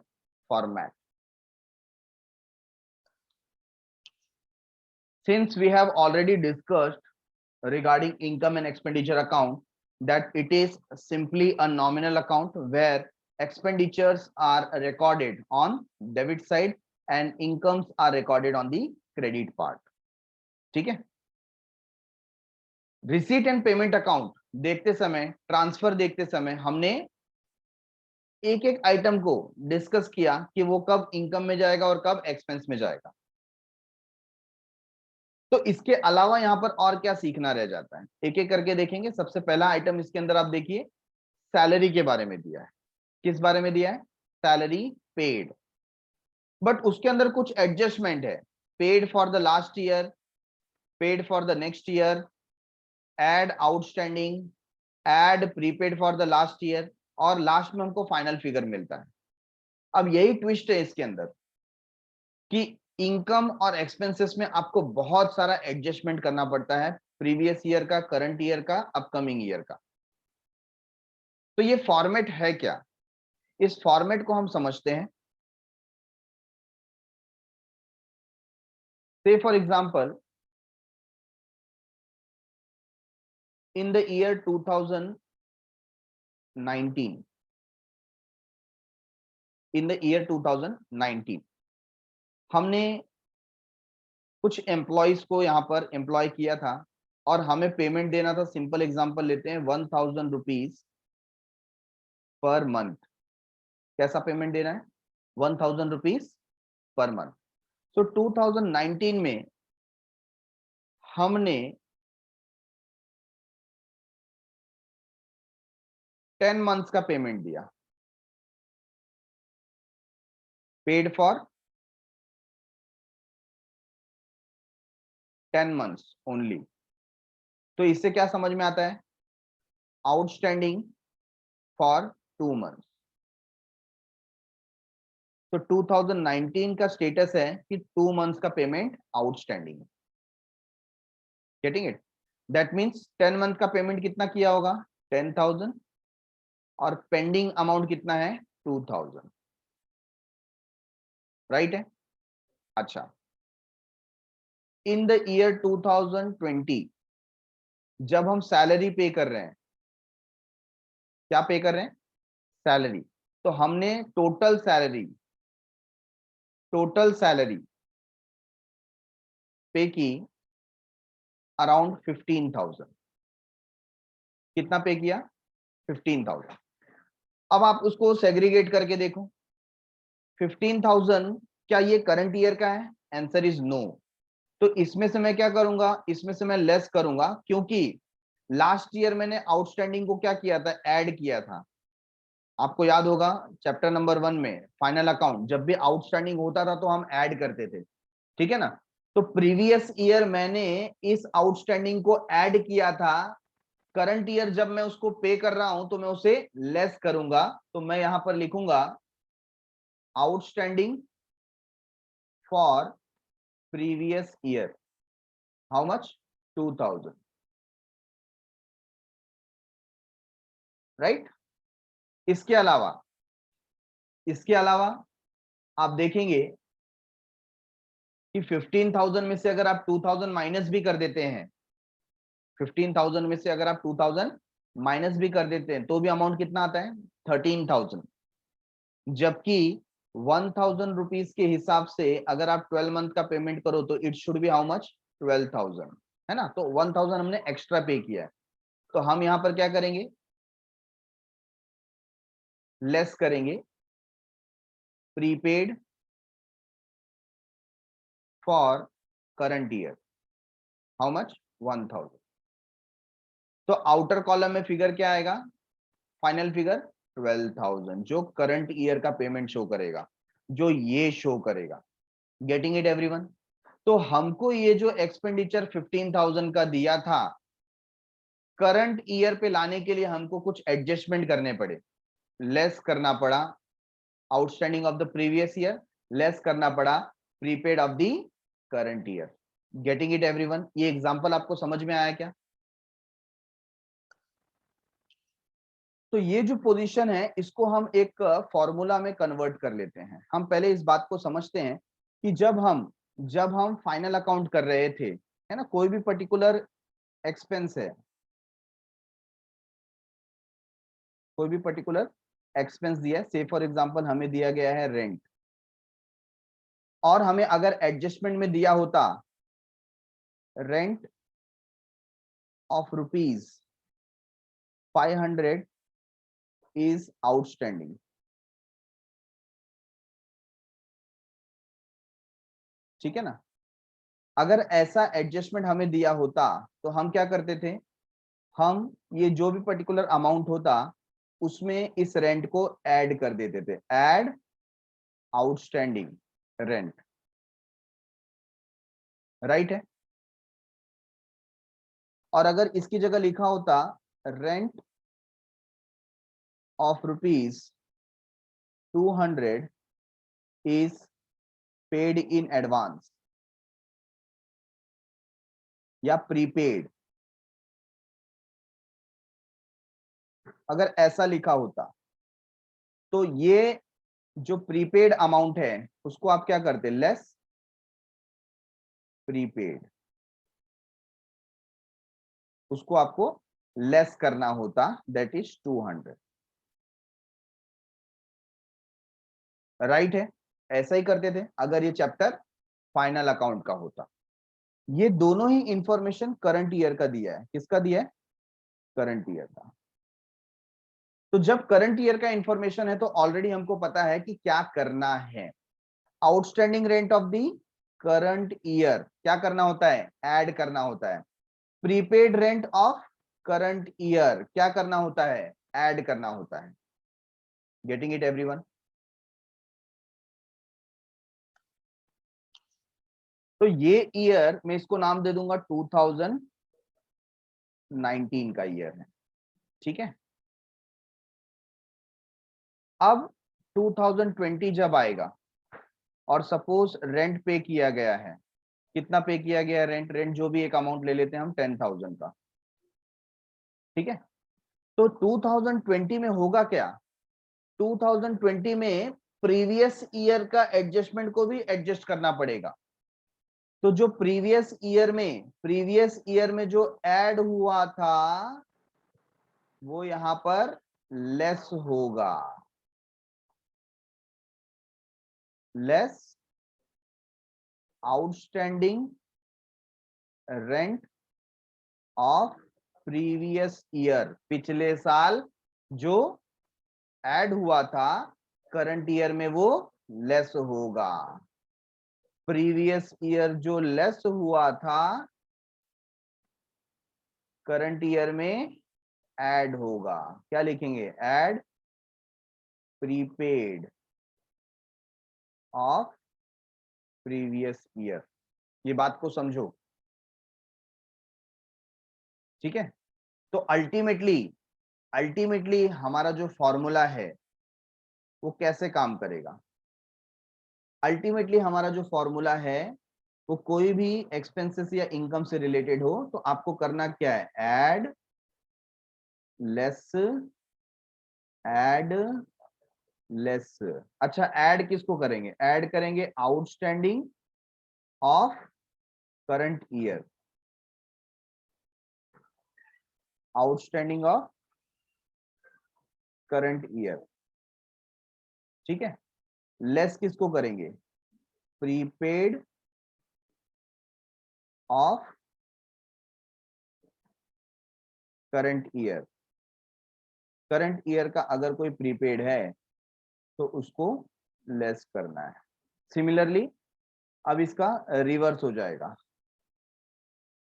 format. Since we have already discussed regarding income and expenditure account that it is simply a nominal account where expenditures are recorded on debit side and incomes are recorded on the credit part. ठीक है, receipt and payment account देखते समय, transfer देखते समय हमने एक एक item को डिस्कस किया कि वो कब इनकम में जाएगा और कब एक्सपेंस में जाएगा। तो इसके अलावा यहां पर और क्या सीखना रह जाता है, एक एक करके देखेंगे। सबसे पहला आइटम इसके अंदर आप देखिए, सैलरी के बारे में दिया है। किस बारे में दिया है? Salary paid. बट उसके अंदर कुछ एडजस्टमेंट है, paid for the last year, paid for the next year, add outstanding, add prepaid for the last year, और लास्ट में हमको फाइनल फिगर मिलता है। अब यही ट्विस्ट है इसके अंदर कि इनकम और एक्सपेंसेस में आपको बहुत सारा एडजस्टमेंट करना पड़ता है, प्रीवियस ईयर का, करंट ईयर का, अपकमिंग ईयर का। तो ये फॉर्मेट है क्या, इस फॉर्मेट को हम समझते हैं। से for example in the year 2019, in the year 2019 हमने कुछ एम्प्लॉयज को यहां पर एम्प्लॉय किया था और हमें पेमेंट देना था। सिंपल एग्जांपल लेते हैं, 1000 रुपीज पर मंथ। कैसा पेमेंट देना है? 1000 रुपीज पर मंथ। सो 2019 में हमने 10 मंथ्स का पेमेंट दिया, पेड फॉर 10 मंथ्स ओनली। तो इससे क्या समझ में आता है? Outstanding for 2 months. तो 2019 का स्टेटस है कि 2 मंथ्स का पेमेंट आउटस्टैंडिंग है। Getting it? That means 10 month का पेमेंट कितना किया होगा? 10,000, और पेंडिंग अमाउंट कितना है? 2,000। राइट है? अच्छा, इन द ईयर 2020 जब हम सैलरी पे कर रहे हैं, क्या पे कर रहे हैं? सैलरी। तो हमने टोटल सैलरी पे की अराउंड 15,000। कितना पे किया? 15,000। अब आप उसको सेग्रीगेट करके देखो, 15,000 क्या ये करंट ईयर का है? Answer is no. तो इसमें से मैं क्या करूंगा? इसमें से मैं लेस करूंगा, क्योंकि लास्ट ईयर मैंने आउटस्टैंडिंग को क्या किया था? ऐड किया था। आपको याद होगा चैप्टर नंबर 1 में फाइनल अकाउंट, जब भी आउटस्टैंडिंग होता था तो हम ऐड करते थे, ठीक है ना? तो प्रीवियस ईयर मैंने इस आउटस्टैंडिंग को ऐड किया था, करंट ईयर जब मैं उसको पे कर रहा हूं तो मैं उसे लेस करूंगा। तो मैं यहां पर लिखूंगा outstanding for previous year, how much? 2,000। Right? इसके अलावा आप देखेंगे कि 15,000 में से अगर आप 2,000 माइनस भी कर देते हैं, 15,000 में से अगर आप 2,000 माइनस भी कर देते हैं तो भी अमाउंट कितना आता है? 13,000। जबकि 1,000 रुपीज के हिसाब से अगर आप 12 मंथ का पेमेंट करो तो it should be how much? 12,000, है ना? तो 1,000 हमने एक्स्ट्रा पे किया है। तो हम यहां पर क्या करेंगे? लेस करेंगे prepaid for current year, how much? 1,000। तो आउटर कॉलम में फिगर क्या आएगा? फाइनल फिगर 12,000, जो करंट ईयर का पेमेंट शो करेगा, जो ये शो करेगा। Getting it everyone? तो हमको ये जो एक्सपेंडिचर 15,000 का दिया था, करंट ईयर पे लाने के लिए हमको कुछ एडजस्टमेंट करने पड़े। लेस करना पड़ा outstanding of the previous year, less करना पड़ा prepaid of the current year. Getting it everyone? ये एग्जांपल आपको समझ में आया क्या? तो ये जो पोजीशन है इसको हम एक फॉर्मूला में कन्वर्ट कर लेते हैं। हम पहले इस बात को समझते हैं कि जब हम फाइनल अकाउंट कर रहे थे, है ना, कोई भी पर्टिकुलर एक्सपेंस है, कोई भी पर्टिकुलर एक्सपेंस दिया है, से फॉर एग्जांपल हमें दिया गया है रेंट, और हमें अगर एडजस्टमेंट में दिया होता रेंट ऑफ ₹500 इज आउटस्टैंडिंग, ठीक है ना? अगर ऐसा एडजस्टमेंट हमें दिया होता तो हम क्या करते थे? हम ये जो भी पर्टिकुलर अमाउंट होता उसमें इस रेंट को ऐड कर देते थे, ऐड आउटस्टैंडिंग, रेंट, राइट है। और अगर इसकी जगह लिखा होता rent of ₹200 is paid in advance या प्रीपेड, अगर ऐसा लिखा होता तो ये जो प्रीपेड अमाउंट है उसको आप क्या करते, लेस प्रीपेड, उसको आपको लेस करना होता, दैट इज 200, राइट है। ऐसा ही करते थे अगर ये चैप्टर फाइनल अकाउंट का होता। ये दोनों ही इंफॉर्मेशन करंट ईयर का दिया है, किसका दिया है, करंट ईयर का। तो जब करंट ईयर का इंफॉर्मेशन है तो ऑलरेडी हमको पता है कि क्या करना है। Outstanding rent of the current year क्या करना होता है, ऐड करना होता है। Prepaid rent of current year क्या करना होता है, ऐड करना होता है। Getting it everyone. तो ये ईयर मैं इसको नाम दे दूंगा 2019 का ईयर है, ठीक है। अब 2020 जब आएगा और सपोज रेंट पे किया गया है, कितना पे किया गया है रेंट, रेंट जो भी एक अमाउंट ले लेते हैं हम 10,000 का, ठीक है। तो 2020 में होगा क्या, 2020 में प्रीवियस ईयर का एडजस्टमेंट को भी एडजस्ट करना पड़ेगा। तो जो प्रीवियस ईयर में जो ऐड हुआ था वो यहां पर लेस होगा, less outstanding rent of previous year, पिछले साल जो ऐड हुआ था करंट ईयर में वो लेस होगा। प्रीवियस ईयर जो लेस हुआ था करंट ईयर में ऐड होगा, क्या लिखेंगे, add prepaid of previous year. ये बात को समझो, ठीक है। तो अल्टीमेटली हमारा जो फॉर्मूला है वो कैसे काम करेगा। अल्टीमेटली हमारा जो फॉर्मूला है वो कोई भी एक्सपेंसेस या इनकम से रिलेटेड हो तो आपको करना क्या है, ऐड लेस, ऐड लेस। अच्छा ऐड किसको करेंगे, ऐड करेंगे outstanding of current year, outstanding of current year, ठीक है। लेस किसको करेंगे, prepaid of current year. Current year का अगर कोई प्रीपेड है तो उसको लेस करना है। सिमिलरली अब इसका रिवर्स हो जाएगा,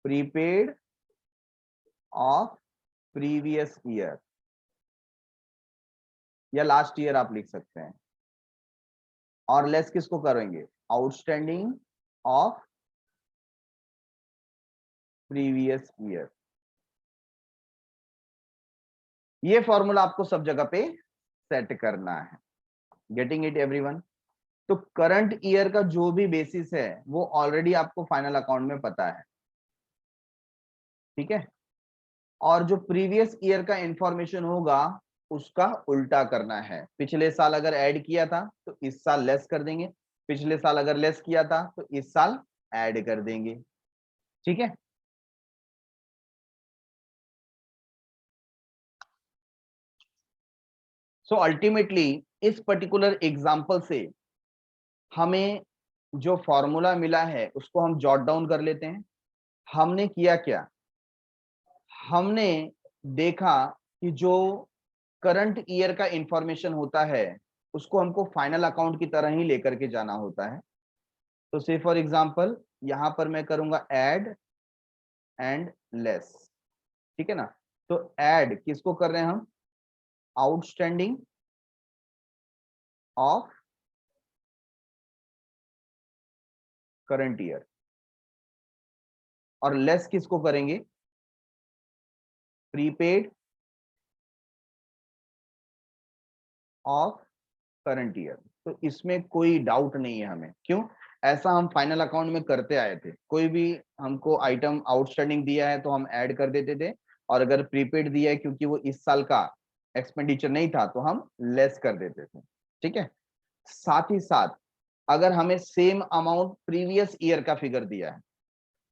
प्रीपेड ऑफ प्रीवियस ईयर या लास्ट ईयर आप लिख सकते हैं, और लेस किसको करेंगे, आउटस्टैंडिंग ऑफ प्रीवियस ईयर। ये फॉर्मूला आपको सब जगह पे सेट करना है। Getting it everyone. तो करंट ईयर का जो भी बेसिस है वो ऑलरेडी आपको फाइनल अकाउंट में पता है, ठीक है। और जो प्रीवियस ईयर का इंफॉर्मेशन होगा उसका उल्टा करना है। पिछले साल अगर ऐड किया था तो इस साल लेस कर देंगे, पिछले साल अगर लेस किया था तो इस साल ऐड कर देंगे, ठीक है। सो अल्टीमेटली इस पर्टिकुलर एग्जांपल से हमें जो फॉर्मूला मिला है उसको हम जॉट डाउन कर लेते हैं। हमने किया क्या, हमने देखा कि जो करंट ईयर का इंफॉर्मेशन होता है उसको हमको फाइनल अकाउंट की तरह ही लेकर के जाना होता है। तो से फॉर एग्जांपल यहां पर मैं करूंगा ऐड एंड लेस, ठीक है ना। तो ऐड किसको कर रहे हैं हम, आउटस्टैंडिंग ऑफ करंट ईयर, और लेस किसको करेंगे, प्रीपेड ऑफ करंट ईयर। तो इसमें कोई डाउट नहीं है हमें, क्यों, ऐसा हम फाइनल अकाउंट में करते आए थे। कोई भी हमको आइटम आउटस्टैंडिंग दिया है तो हम ऐड कर देते थे, और अगर प्रीपेड दिया है क्योंकि वो इस साल का एक्सपेंडिचर नहीं था तो हम लेस कर देते थे। ठीक है, साथ ही साथ अगर हमें सेम अमाउंट प्रीवियस ईयर का फिगर दिया है,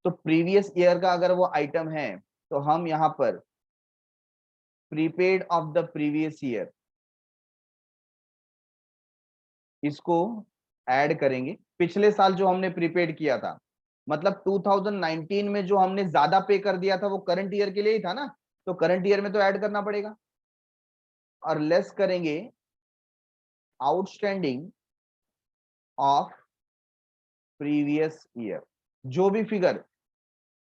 तो प्रीवियस ईयर का अगर वो आइटम है तो हम यहां पर prepaid of the previous year इसको ऐड करेंगे। पिछले साल जो हमने प्रीपेड किया था, मतलब 2019 में जो हमने ज्यादा पे कर दिया था वो करंट ईयर के लिए ही था ना, तो करंट ईयर में तो ऐड करना पड़ेगा। और लेस करेंगे आउटस्टैंडिंग ऑफ प्रीवियस ईयर, जो भी फिगर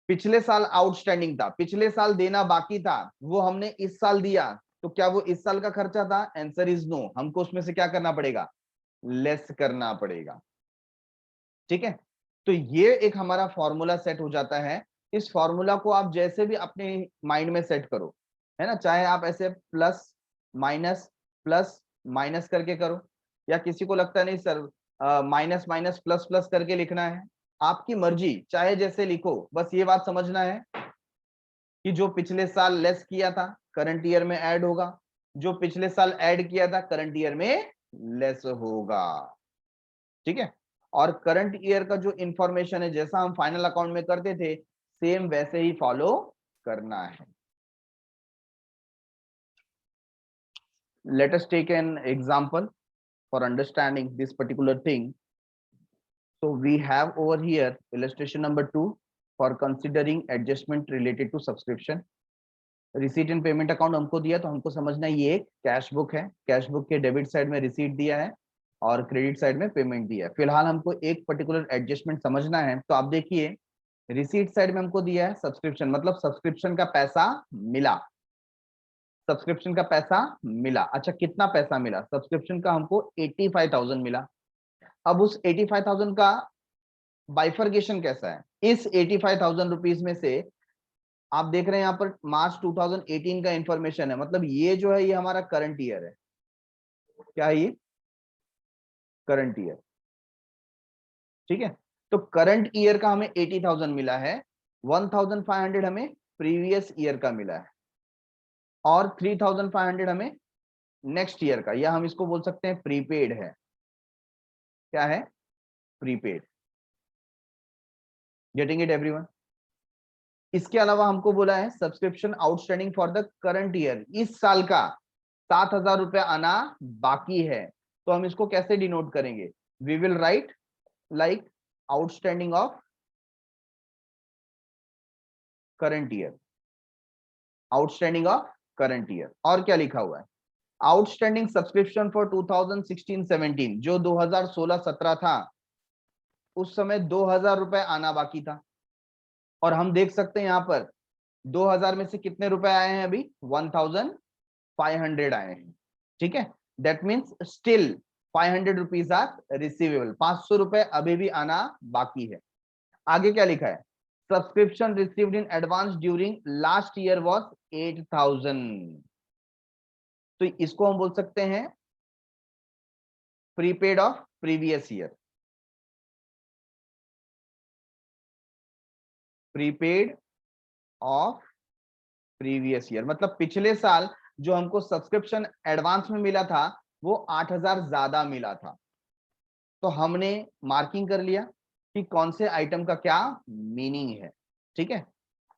पिछले साल आउटस्टैंडिंग था, पिछले साल देना बाकी था, वो हमने इस साल दिया, तो क्या वो इस साल का खर्चा था, आंसर इज नो, हमको उसमें से क्या करना पड़ेगा, लेस करना पड़ेगा। ठीक है, तो ये एक हमारा फॉर्मूला सेट हो जाता है। इस फॉर्मूला को आप जैसे भी अपने माइंड में सेट करो, है ना, चाहे आप ऐसे प्लस माइनस करके करो, या किसी को लगता नहीं sir minus minus plus plus करके लिखना है, आपकी मर्जी, चाहे जैसे लिखो, बस ये बात समझना है कि जो पिछले साल लेस किया था करंट ईयर में ऐड होगा, जो पिछले साल ऐड किया था करंट ईयर में लेस होगा। ठीक है, और करंट ईयर का जो इंफॉर्मेशन है जैसा हम फाइनल अकाउंट में करते थे सेम वैसे ही फॉलो करना है। Let us take an example for understanding this particular thing. So we have over here illustration number 2 for considering adjustment related to subscription. Receipt and payment account हमको दिया, तो हमको समझना है ये एक कैश बुक है, कैश बुक के डेबिट साइड में रिसीट दिया है और क्रेडिट साइड में पेमेंट दिया है। फिलहाल हमको एक पर्टिकुलर एडजस्टमेंट समझना है, तो आप देखिए रिसीट साइड में हमको दिया है सब्सक्रिप्शन, मतलब सब्सक्रिप्शन का पैसा मिला, सब्सक्रिप्शन का पैसा मिला। अच्छा, कितना पैसा मिला, सब्सक्रिप्शन का हमको 85,000 मिला। अब उस 85,000 का बाइफर्गेशन कैसा है, इस 85,000 रुपीज में से आप देख रहे हैं यहाँ पर मार्च 2018 का इंफॉर्मेशन है, मतलब ये जो है ये हमारा करंट ईयर है। क्या है ये, करंट ईयर। ठीक है, तो करंट ईयर का हमें 80,000 मिला है, 1,500 हमें प्रीवियस ईयर का मिला है, और 3,500 हमें नेक्स्ट ईयर का, या हम इसको बोल सकते हैं प्रीपेड है। क्या है, प्रीपेड। Getting it everyone. इसके अलावा हमको बोला है subscription outstanding for the current year, इस साल का 7,000 रुपया आना बाकी है, तो हम इसको कैसे डिनोट करेंगे, we will write like outstanding of current year, outstanding of current year. और क्या लिखा हुआ है, आउटस्टैंडिंग सब्सक्रिप्शन फॉर 2016-17, जो 2016-17 था उस समय 2,000 रुपए आना बाकी था, और हम देख सकते हैं यहां पर 2,000 में से कितने रुपए आए हैं, अभी 1,500 आए हैं। ठीक है, that means still 500 rupees are receivable, 500 रुपए अभी भी आना बाकी है। आगे क्या लिखा है, subscription received in advance during last year was 8,000, तो इसको हम बोल सकते हैं prepaid of previous year, prepaid of previous year, मतलब पिछले साल जो हमको सब्सक्रिप्शन एडवांस में मिला था वो 8,000 ज्यादा मिला था, तो हमने मार्किंग कर लिया कि कौन से आइटम का क्या मीनिंग है। ठीक है,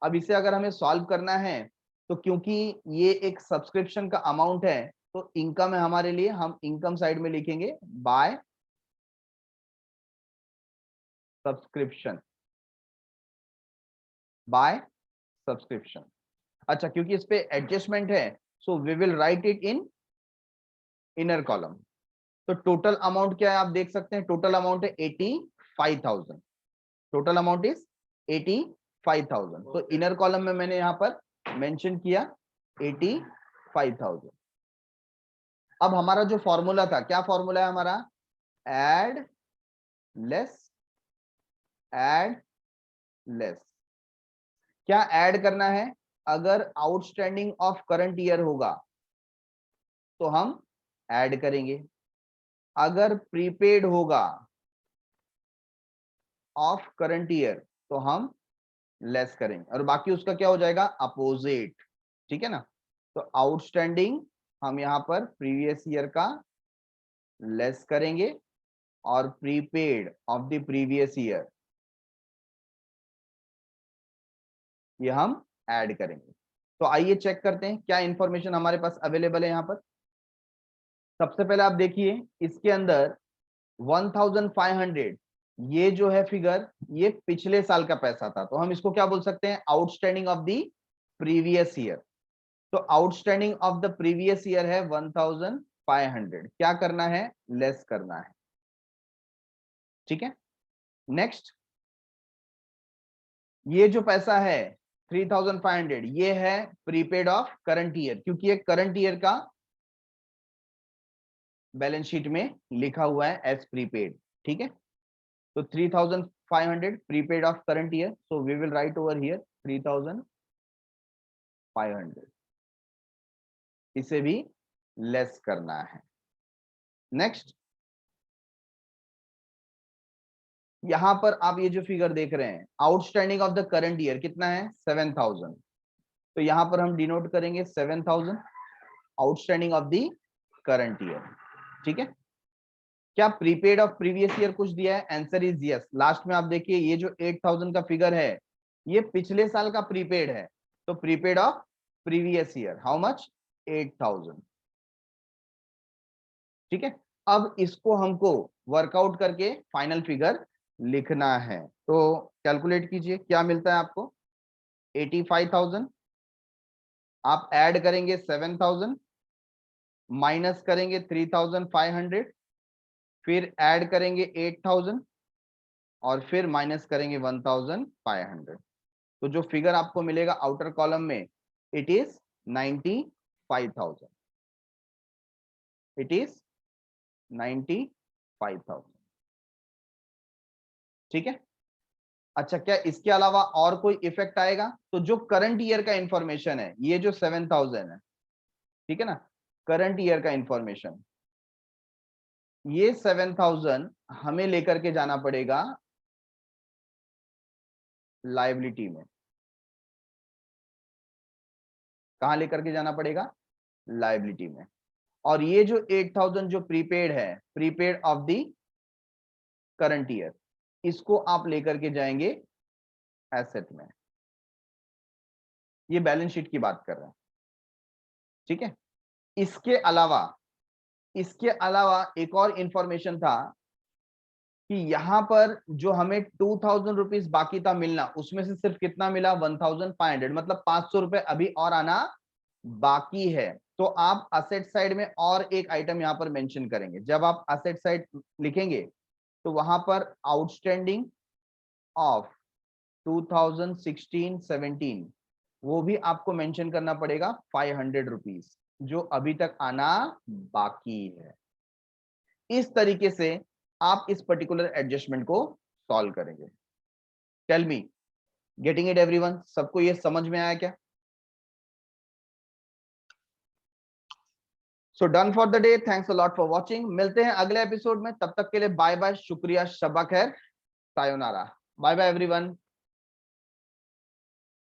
अब इसे अगर हमें सॉल्व करना है, तो क्योंकि ये एक सब्सक्रिप्शन का अमाउंट है, तो इनकम है हमारे लिए, हम इनकम साइड में लिखेंगे बाय सब्सक्रिप्शन, बाय सब्सक्रिप्शन। अच्छा, क्योंकि इस पे एडजस्टमेंट है, so we will write it in inner column. तो टोटल अमाउंट क्या है, आप देख सकते हैं टोटल अमाउंट है 85,000, टोटल अमाउंट इज 85,000, तो इनर कॉलम में मैंने यहां पर मेंशन किया 85,000। अब हमारा जो फॉर्मूला था, क्या फॉर्मूला है हमारा, एड लेस ऐड लेस। क्या ऐड करना है? अगर आउटस्टैंडिंग ऑफ करंट ईयर होगा तो हम ऐड करेंगे, अगर प्रीपेड होगा ऑफ करंट ईयर तो हम लेस करेंगे, और बाकी उसका क्या हो जाएगा? अपोजिट। ठीक है ना? तो आउटस्टैंडिंग हम यहां पर प्रीवियस ईयर का लेस करेंगे और prepaid of the previous year ये हम ऐड करेंगे। तो आइए चेक करते हैं क्या इंफॉर्मेशन हमारे पास अवेलेबल है यहां पर। सबसे पहले आप देखिए इसके अंदर 1500 ये जो है फिगर, ये पिछले साल का पैसा था, तो हम इसको क्या बोल सकते हैं? Outstanding of the previous year. तो outstanding of the previous year है 1500, क्या करना है? लेस करना है। ठीक है, नेक्स्ट ये जो पैसा है 3500 ये है प्रीपेड ऑफ करंट ईयर, क्योंकि ये करंट ईयर का बैलेंस शीट में लिखा हुआ है एज प्रीपेड। ठीक है, तो 3500 prepaid of current year, so we will write over here 3500, इसे भी लेस करना है। नेक्स्ट यहां पर आप ये जो फिगर देख रहे हैं outstanding of the current year कितना है? 7000, तो यहां पर हम डिनोट करेंगे 7000 outstanding of the current year. ठीक है, क्या प्रीपेड ऑफ प्रीवियस ईयर कुछ दिया है? Answer is yes. लास्ट में आप देखिए ये जो 8000 का फिगर है ये पिछले साल का प्रीपेड है, तो prepaid of previous year how much? 8000। ठीक है, अब इसको हमको वर्कआउट करके फाइनल फिगर लिखना है, तो कैलकुलेट कीजिए क्या मिलता है आपको। 85,000 आप ऐड करेंगे 7,000 माइनस करेंगे 3,500 फिर ऐड करेंगे 8,000 और फिर माइनस करेंगे 1,500, तो जो फिगर आपको मिलेगा आउटर कॉलम में इट इज 95,000, इट इज 95,000। ठीक है, अच्छा क्या इसके अलावा और कोई इफेक्ट आएगा? तो जो करंट ईयर का इंफॉर्मेशन है ये जो 7,000 है, ठीक है ना, करंट ईयर का इंफॉर्मेशन, ये 7,000 हमें लेकर के जाना पड़ेगा लायबिलिटी में। कहां लेकर के जाना पड़ेगा? लायबिलिटी में। और ये जो 8,000 जो प्रीपेड है, prepaid of the current year, इसको आप लेकर के जाएंगे एसेट में। ये बैलेंस शीट की बात कर रहे हैं। ठीक है, इसके अलावा एक और इंफॉर्मेशन था कि यहां पर जो हमें 2,000 रुपीज बाकी था मिलना, उसमें से सिर्फ कितना मिला? 1,500, मतलब 500 रुपए अभी और आना बाकी है। तो आप असेट साइड में और एक आइटम यहां पर मेंशन करेंगे। जब आप असेट साइड लिखेंगे तो वहां पर आउटस्टैंडिंग ऑफ 2016-17 वो भी आपको मेंशन करना पड़ेगा 500 रुपीज, जो अभी तक आना बाकी है। इस तरीके से आप इस पर्टिकुलर एडजस्टमेंट को सॉल्व करेंगे। Tell me, getting it everyone? सबको ये समझ में आया क्या? So done for the day, thanks a lot for watching. मिलते हैं अगले एपिसोड में, तब तक के लिए बाय बाय, शुक्रिया, शबा खैर, सायोनारा, बाय बाय एवरीवन।